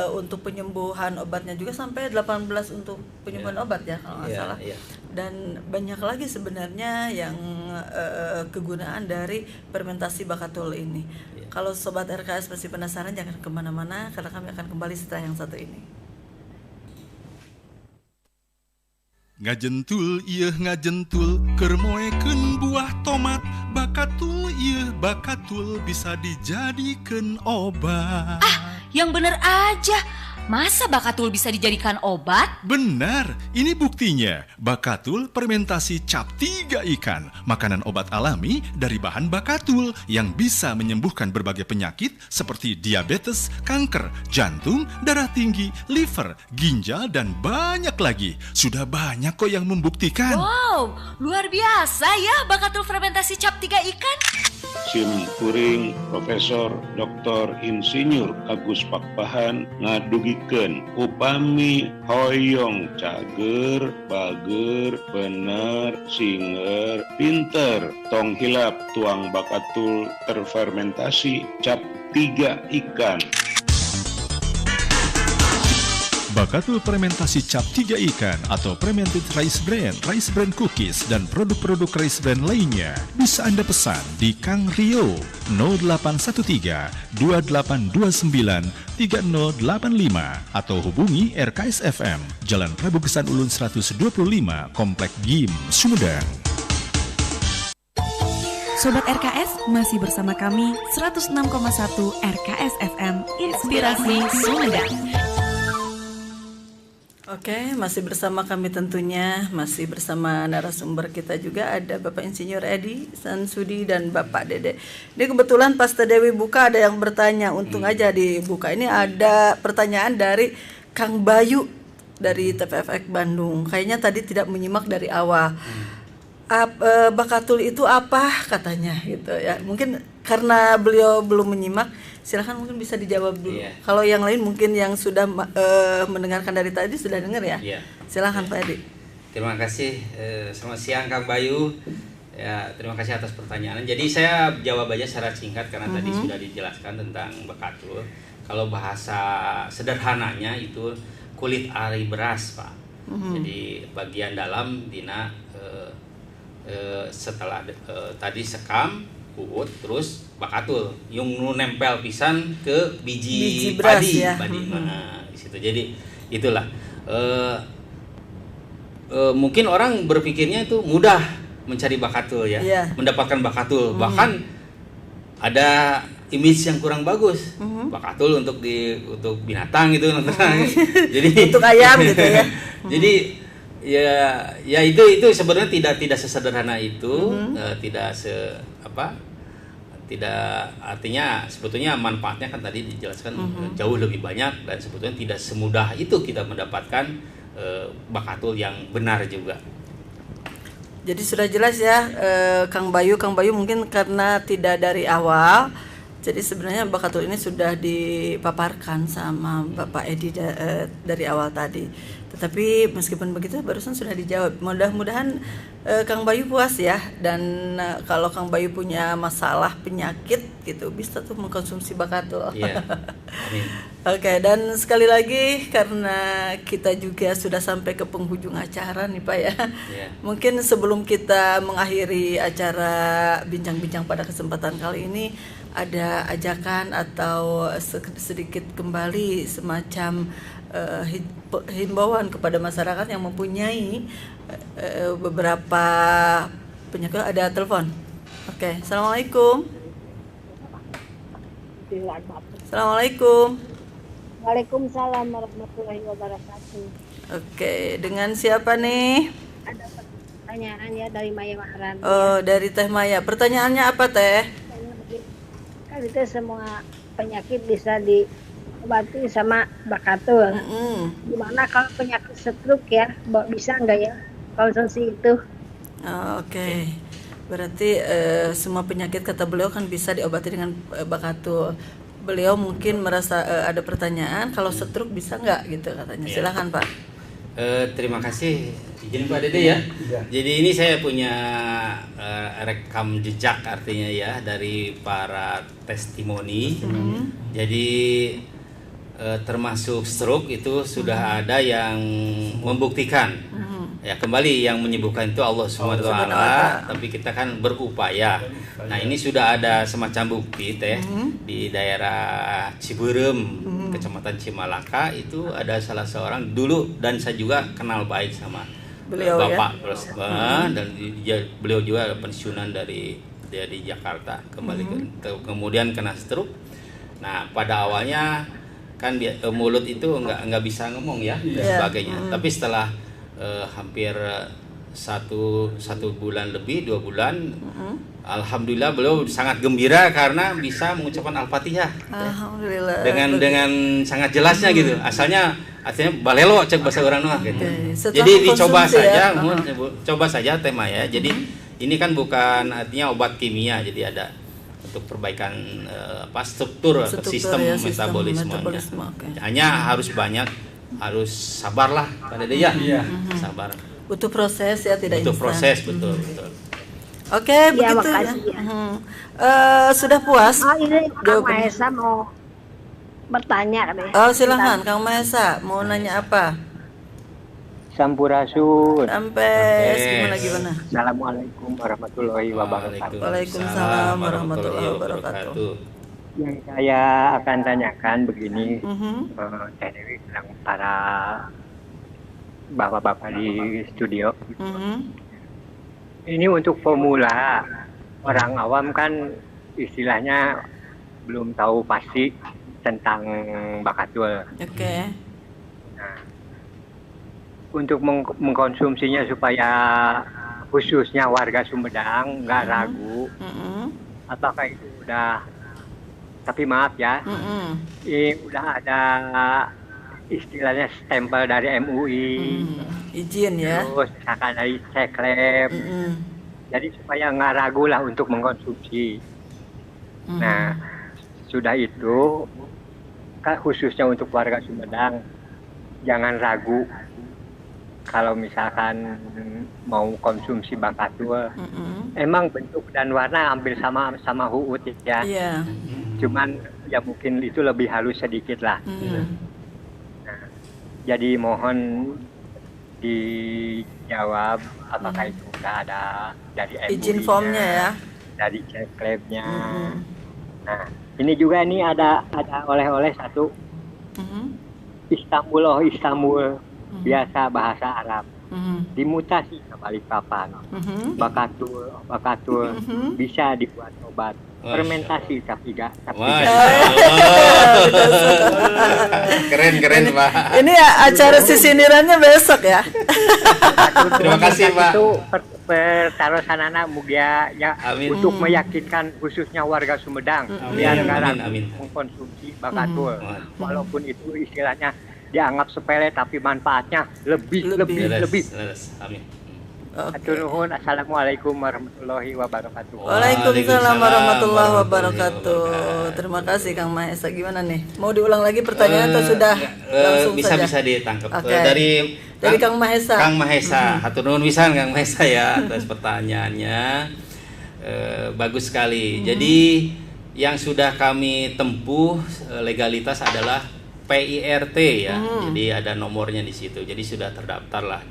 untuk penyembuhan obatnya juga sampai 18 untuk penyembuhan obat ya kalau nggak salah. Dan banyak lagi sebenarnya yang kegunaan dari fermentasi Bakatul ini. Kalau Sobat RKS pasti penasaran, jangan kemana-mana karena kami akan kembali setelah yang satu ini. Ngajentul keur moekeun buah tomat. Bakatul bisa dijadikeun obat. Yang bener aja. Masa Bakatul bisa dijadikan obat? Benar, ini buktinya. Bakatul fermentasi cap 3 ikan, makanan obat alami dari bahan Bakatul yang bisa menyembuhkan berbagai penyakit seperti diabetes, kanker, jantung, darah tinggi, liver, ginjal, dan banyak lagi. Sudah banyak kok yang membuktikan. Wow, luar biasa ya Bakatul fermentasi cap 3 ikan. Sim Kuring Profesor Dr. Insinyur Agus Pakpahan ngadugikeun upami hoyong cager, bager, bener, singer, pinter, tong hilap tuang bakatul terfermentasi cap 3 ikan. Bakatul fermentasi cap 3 ikan atau fermented rice bran cookies, dan produk-produk rice bran lainnya bisa Anda pesan di Kang Rio 0813 2829 3085 atau hubungi RKS FM Jalan Prabu Gesan Ulun 125 Komplek GIM Sumedang. Sobat RKS, masih bersama kami 106,1 RKS FM Inspirasi Sumedang. Oke, masih bersama kami tentunya, masih bersama narasumber kita juga ada Bapak Insinyur Edi Sansudi dan Bapak Dede. Ini kebetulan pas Teh Dewi buka ada yang bertanya, untung aja dibuka. Ini ada pertanyaan dari Kang Bayu dari TPFX Bandung. Kayaknya tadi tidak menyimak dari awal. Bakatul itu apa katanya gitu ya. Mungkin karena beliau belum menyimak, silakan mungkin bisa dijawab dulu. Yeah. Kalau yang lain mungkin yang sudah mendengarkan dari tadi sudah dengar ya. Yeah. Silakan Pak Edi. Terima kasih. Selamat siang Kang Bayu. Ya, terima kasih atas pertanyaan. Jadi saya jawab aja secara singkat karena tadi sudah dijelaskan tentang bakatul. Kalau bahasa sederhananya itu kulit ari beras, Pak. Jadi bagian dalam dina setelah tadi sekam, uut, terus bakatul yang nempel pisan ke biji padi, ya. Di situ. Jadi itulah mungkin orang berpikirnya itu mudah mencari bakatul ya, mendapatkan bakatul. Bahkan ada image yang kurang bagus, bakatul untuk binatang gitu, jadi untuk ayam gitu ya. Jadi ya itu sebenarnya tidak sesederhana itu, tidak, artinya sebetulnya manfaatnya kan tadi dijelaskan jauh lebih banyak, dan sebetulnya tidak semudah itu kita mendapatkan bakatul yang benar juga. Jadi sudah jelas ya, Kang Bayu mungkin karena tidak dari awal. Jadi sebenarnya bakatul ini sudah dipaparkan sama Bapak Edi dari awal tadi. Tetapi meskipun begitu barusan sudah dijawab. Mudah-mudahan Kang Bayu puas ya. Dan kalau Kang Bayu punya masalah penyakit gitu, bisa tuh mengkonsumsi bakatul. Iya. Oke, dan sekali lagi karena kita juga sudah sampai ke penghujung acara nih Pak ya. Yeah. Mungkin sebelum kita mengakhiri acara bincang-bincang pada kesempatan kali ini, ada ajakan atau sedikit kembali semacam himbauan kepada masyarakat yang mempunyai beberapa penyakit. Ada telepon. Oke, assalamualaikum. Assalamualaikum. Waalaikumsalam warahmatullahi wabarakatuh. Oke, dengan siapa nih? Ada pertanyaan ya dari Maya Maharani. Oh, dari Teh Maya. Pertanyaannya apa Teh? Kan itu semua penyakit bisa diobati sama bakatul. Gimana kalau penyakit stroke ya? Bisa nggak ya konsumsi itu? Oke. Berarti semua penyakit kata beliau kan bisa diobati dengan bakatul. Beliau mungkin merasa ada pertanyaan, kalau stroke bisa nggak gitu katanya. Silakan Pak. Terima kasih. Izin Pak Dede ya. Jadi ini saya punya rekam jejak artinya ya dari para testimoni. Jadi termasuk stroke itu sudah ada yang membuktikan. Ya kembali yang menyembuhkan itu Allah Subhanahu wa taala, tapi kita kan berupaya. Nah, ini sudah ada semacam bukti Teh di daerah Ciberem, Kecamatan Cimalaka, itu ada salah seorang dulu, dan saya juga kenal baik sama beliau Bapak ya? Dan beliau juga pensiunan dari Jakarta, kembali kemudian kena stroke. Nah, pada awalnya kan mulut itu nggak bisa ngomong ya dan sebagainya. Tapi setelah hampir satu bulan lebih, 2 bulan, alhamdulillah beliau sangat gembira karena bisa mengucapkan Al-Fatihah. Alhamdulillah. Dengan sangat jelasnya gitu. Artinya balelo cek bahasa orang Nuh gitu. Jadi dicoba saja, coba saja tema ya. Jadi ini kan bukan artinya obat kimia, jadi ada untuk perbaikan struktur atau sistem ya, metabolismenya. Okay. Hanya harus sabarlah Pak Dede ya. Sabar. Butuh proses ya, tidak instan. Butuh proses, betul. Oke, begitu ya. Sudah puas? Ini Kang Mahesa mau bertanya deh. Silahkan Kang Mahesa, mau nanya apa? Sampurasun. Gimana? Assalamualaikum warahmatullahi wabarakatuh. Waalaikumsalam warahmatullahi wabarakatuh. Yang saya akan tanyakan begini, Teh Dewi bilang para bapak-bapak di studio. Ini untuk pemula, orang awam kan istilahnya belum tahu pasti tentang bakatul. Oke. Nah, untuk mengkonsumsinya supaya khususnya warga Sumedang nggak ragu, apakah itu udah, tapi maaf ya, ini udah ada istilahnya stempel dari MUI, izin ya, terus misalkan dari Ceklem, jadi supaya nggak ragu lah untuk mengkonsumsi. Nah, sudah itu khususnya untuk warga Sumedang jangan ragu kalau misalkan mau konsumsi bakatul. Emang bentuk dan warna hampir sama huut ya. Cuman ya mungkin itu lebih halus sedikit lah. Nah, jadi mohon dijawab apakah itu udah ada dari MUI, izin formnya ya, dari Ceklebnya. Nah, ini juga ada oleh-oleh satu. Istanbul biasa bahasa Arab. Dimutasi ke Balikpapan. Bakatul bisa dibuat obat. Fermentasi tapi enggak. Keren Pak. Ini ya acara sisinirannya besok ya. Terima kasih Pak. Itu pertarusanana mugia ya untuk meyakinkan khususnya warga Sumedang biar nggak mengkonsumsi bakatul. Walaupun itu istilahnya dianggap sepele tapi manfaatnya lebih. Amin. Nuhun. Assalamualaikum warahmatullahi wabarakatuh. Waalaikumsalam warahmatullahi wabarakatuh. Terima kasih Kang Mahesa. Gimana nih? Mau diulang lagi pertanyaan atau sudah langsung saja? Bisa ditangkap. Okay. Dari Kang Mahesa. Kang Mahesa, hatur nuhun pisan Kang Mahesa ya atas pertanyaannya. Bagus sekali. Jadi yang sudah kami tempuh legalitas adalah PIRT ya. Jadi ada nomornya di situ. Jadi sudah terdaftar lah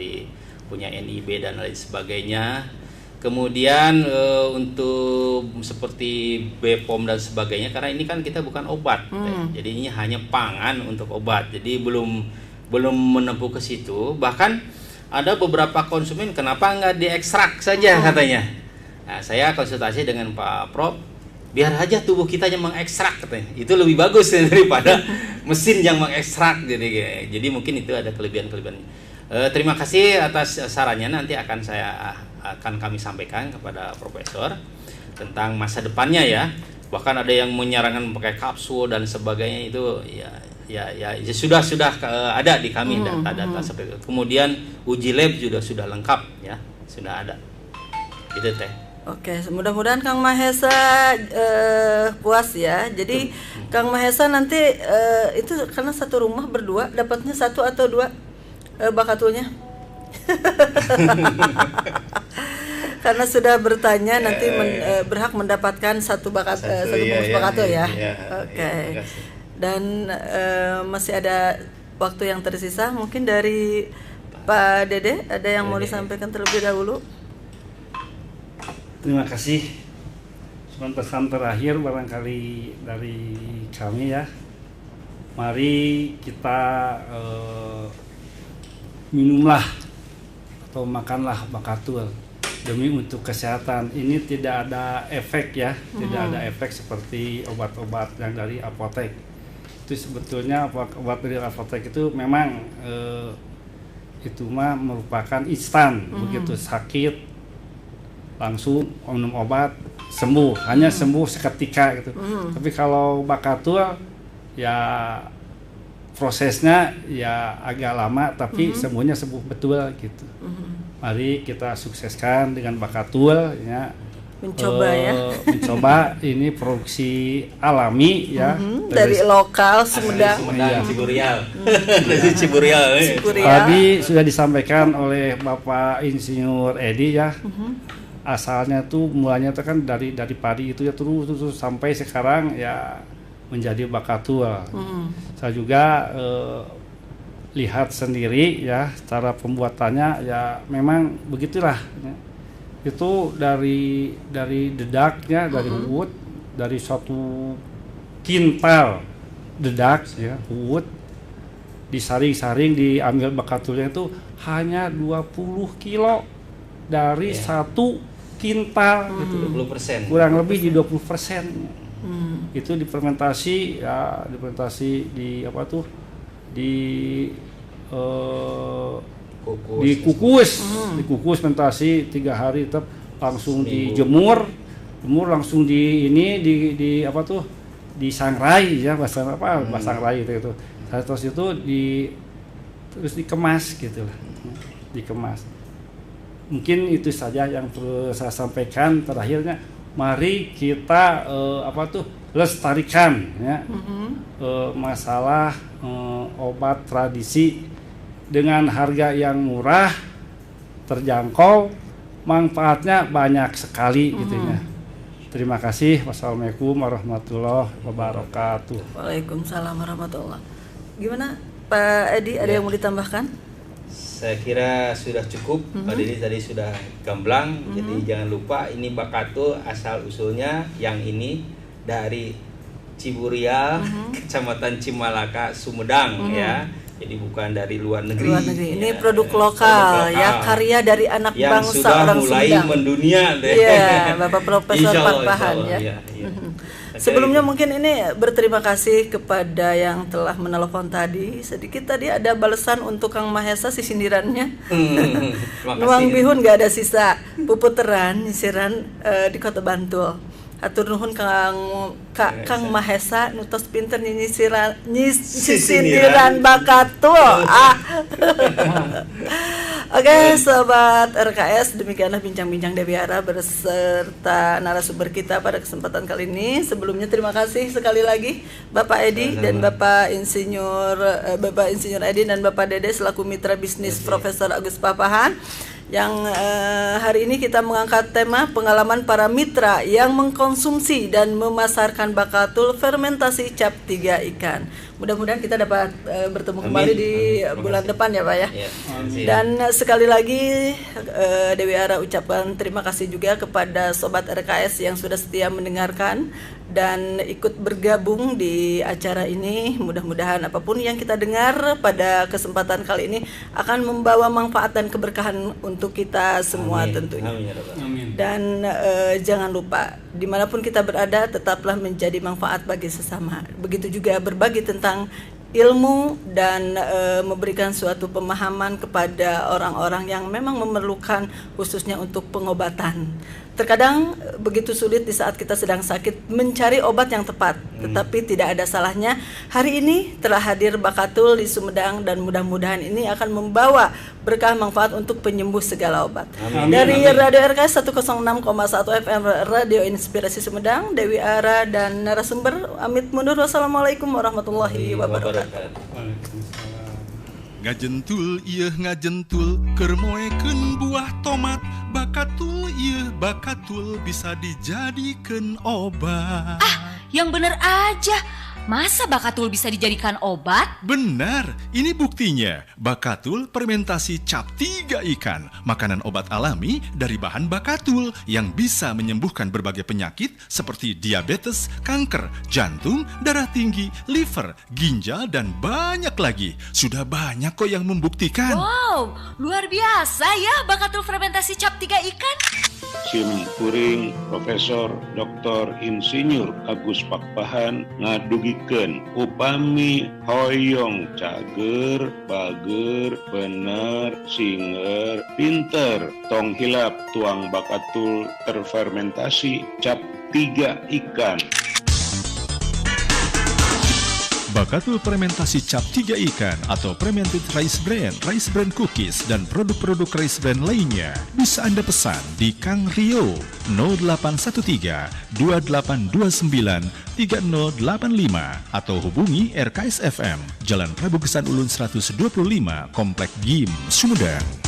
punya NIB dan lain sebagainya. Kemudian untuk seperti BPOM dan sebagainya, karena ini kan kita bukan obat, jadi ini hanya pangan untuk obat. Jadi belum menempuh ke situ. Bahkan ada beberapa konsumen kenapa nggak diekstrak saja katanya. Nah, saya konsultasi dengan Pak Prof, biar aja tubuh kita yang mengekstrak katanya. Itu lebih bagus daripada mesin yang mengekstrak. Jadi mungkin itu ada kelebihan-kelebihannya. Terima kasih atas sarannya, nanti akan kami sampaikan kepada Profesor tentang masa depannya ya. Bahkan ada yang menyarankan pakai kapsul dan sebagainya, itu ya sudah ada di kami data-data seperti itu. Kemudian uji lab sudah lengkap ya, sudah ada. Itu Teh. Oke, mudah-mudahan Kang Mahesa puas ya. Jadi Kang Mahesa nanti itu karena satu rumah berdua dapatnya satu atau dua bakatulnya. Karena sudah bertanya nanti berhak mendapatkan satu bungkus bakatul ya. Oke. Dan masih ada waktu yang tersisa, mungkin dari Pak Dede ada yang mau disampaikan terlebih dahulu. Terima kasih. Cuma pesan terakhir barangkali dari kami ya. Mari kita minumlah atau makanlah bakatul demi untuk kesehatan. Ini tidak ada efek ya, tidak ada efek seperti obat-obat yang dari apotek. Itu sebetulnya obat dari apotek itu memang itu mah merupakan instan, begitu sakit langsung minum obat sembuh, hanya sembuh seketika gitu. Tapi kalau bakatul ya prosesnya ya agak lama, tapi semuanya sembuh betul gitu. Mari kita sukseskan dengan bakatul ya. mencoba ini produksi alami ya dari lokal Sumedang, Ciburial. Tadi sudah disampaikan oleh Bapak Insinyur Edi ya. Asalnya tuh mulanya tuh kan dari padi itu ya terus sampai sekarang ya menjadi bakatul. Saya juga lihat sendiri ya cara pembuatannya ya memang begitulah. Itu dari dedaknya, dari wood, dari suatu kintal dedak ya wood disaring-saring diambil bakatulnya itu hanya 20 kilo dari satu kintal gitu. 20%. Kurang lebih di 20%. Itu difermentasi ya, di apa tuh? Dikukus fermentasi 3 hari tetap langsung dijemur langsung di apa tuh? Disangrai ya bahasa sangrai itu. Terus itu terus dikemas gitu lah. Dikemas. Mungkin itu saja yang perlu saya sampaikan. Terakhirnya mari kita lestarikan ya masalah obat tradisi dengan harga yang murah, terjangkau, manfaatnya banyak sekali gitu ya. Terima kasih. Wassalamualaikum warahmatullahi wabarakatuh. Waalaikumsalam warahmatullahi. Gimana Pak Edi, ada yang mau ditambahkan? Saya kira sudah cukup. Pak Didi tadi sudah gamblang. Jadi jangan lupa ini bakatul asal usulnya yang ini dari Ciburial, Kecamatan Cimalaka, Sumedang ya. Jadi bukan dari luar negeri. Ini produk lokal ya, karya dari anak yang bangsa sudah orang mulai Sumedang. mendunia deh. Iya, Bapak Profesor Pakpahan ya. Sebelumnya mungkin ini berterima kasih kepada yang telah menelpon tadi. Sedikit tadi ada balasan untuk Kang Mahesa si sindirannya. Nuang bihun gak ada sisa. Puputeran nyisiran di Kota Bantul. Hatur nuhun Kang Mahesa nutos pinter nyisiran bakatul. Oke, sobat RKS, demikianlah bincang-bincang Dewi Ara beserta narasumber kita pada kesempatan kali ini. Sebelumnya terima kasih sekali lagi Bapak Edi dan Bapak Insinyur Edi dan Bapak Dede selaku mitra bisnis Profesor Agus Pakpahan. Yang hari ini kita mengangkat tema pengalaman para mitra yang mengkonsumsi dan memasarkan bakatul fermentasi cap 3 ikan. Mudah-mudahan kita dapat bertemu kembali di bulan depan ya Pak ya. Dan sekali lagi Dewi Ara ucapkan terima kasih juga kepada Sobat RKS yang sudah setia mendengarkan dan ikut bergabung di acara ini. Mudah-mudahan apapun yang kita dengar pada kesempatan kali ini akan membawa manfaat dan keberkahan untuk kita semua tentunya. Dan jangan lupa dimanapun kita berada tetaplah menjadi manfaat bagi sesama. Begitu juga berbagi tentang ilmu dan memberikan suatu pemahaman kepada orang-orang yang memang memerlukan khususnya untuk pengobatan. Terkadang begitu sulit di saat kita sedang sakit mencari obat yang tepat, tetapi tidak ada salahnya hari ini telah hadir bakatul di Sumedang dan mudah-mudahan ini akan membawa berkah manfaat untuk penyembuh segala obat. Dari Radio RKS 106,1 FM Radio Inspirasi Sumedang, Dewi Ara dan narasumber amit mundur. Wassalamualaikum warahmatullahi wabarakatuh. Ngajentul ieuh ngajentul keur moekeun buah tomat, bakatul ieuh bakatul bisa dijadikeun obat. Yang bener aja. Masa bakatul bisa dijadikan obat? Benar, ini buktinya. Bakatul fermentasi cap 3 ikan, makanan obat alami dari bahan bakatul yang bisa menyembuhkan berbagai penyakit seperti diabetes, kanker, jantung, darah tinggi, liver, ginjal, dan banyak lagi. Sudah banyak kok yang membuktikan. Wow, luar biasa ya bakatul fermentasi cap 3 ikan. Sim kuring Profesor Dr. Insinyur Agus Pakpahan ngadugikeun upami hoyong cager, bager, bener, singer, pinter, tong hilap tuang bakatul terfermentasi cap 3 ikan. Bakatul fermentasi cap 3 ikan atau fermented rice bran cookies, dan produk-produk rice bran lainnya bisa Anda pesan di Kang Rio 0813 2829 3085 atau hubungi RKS FM Jalan Prabu Gesan Ulun 125 Komplek GIM Sumedang.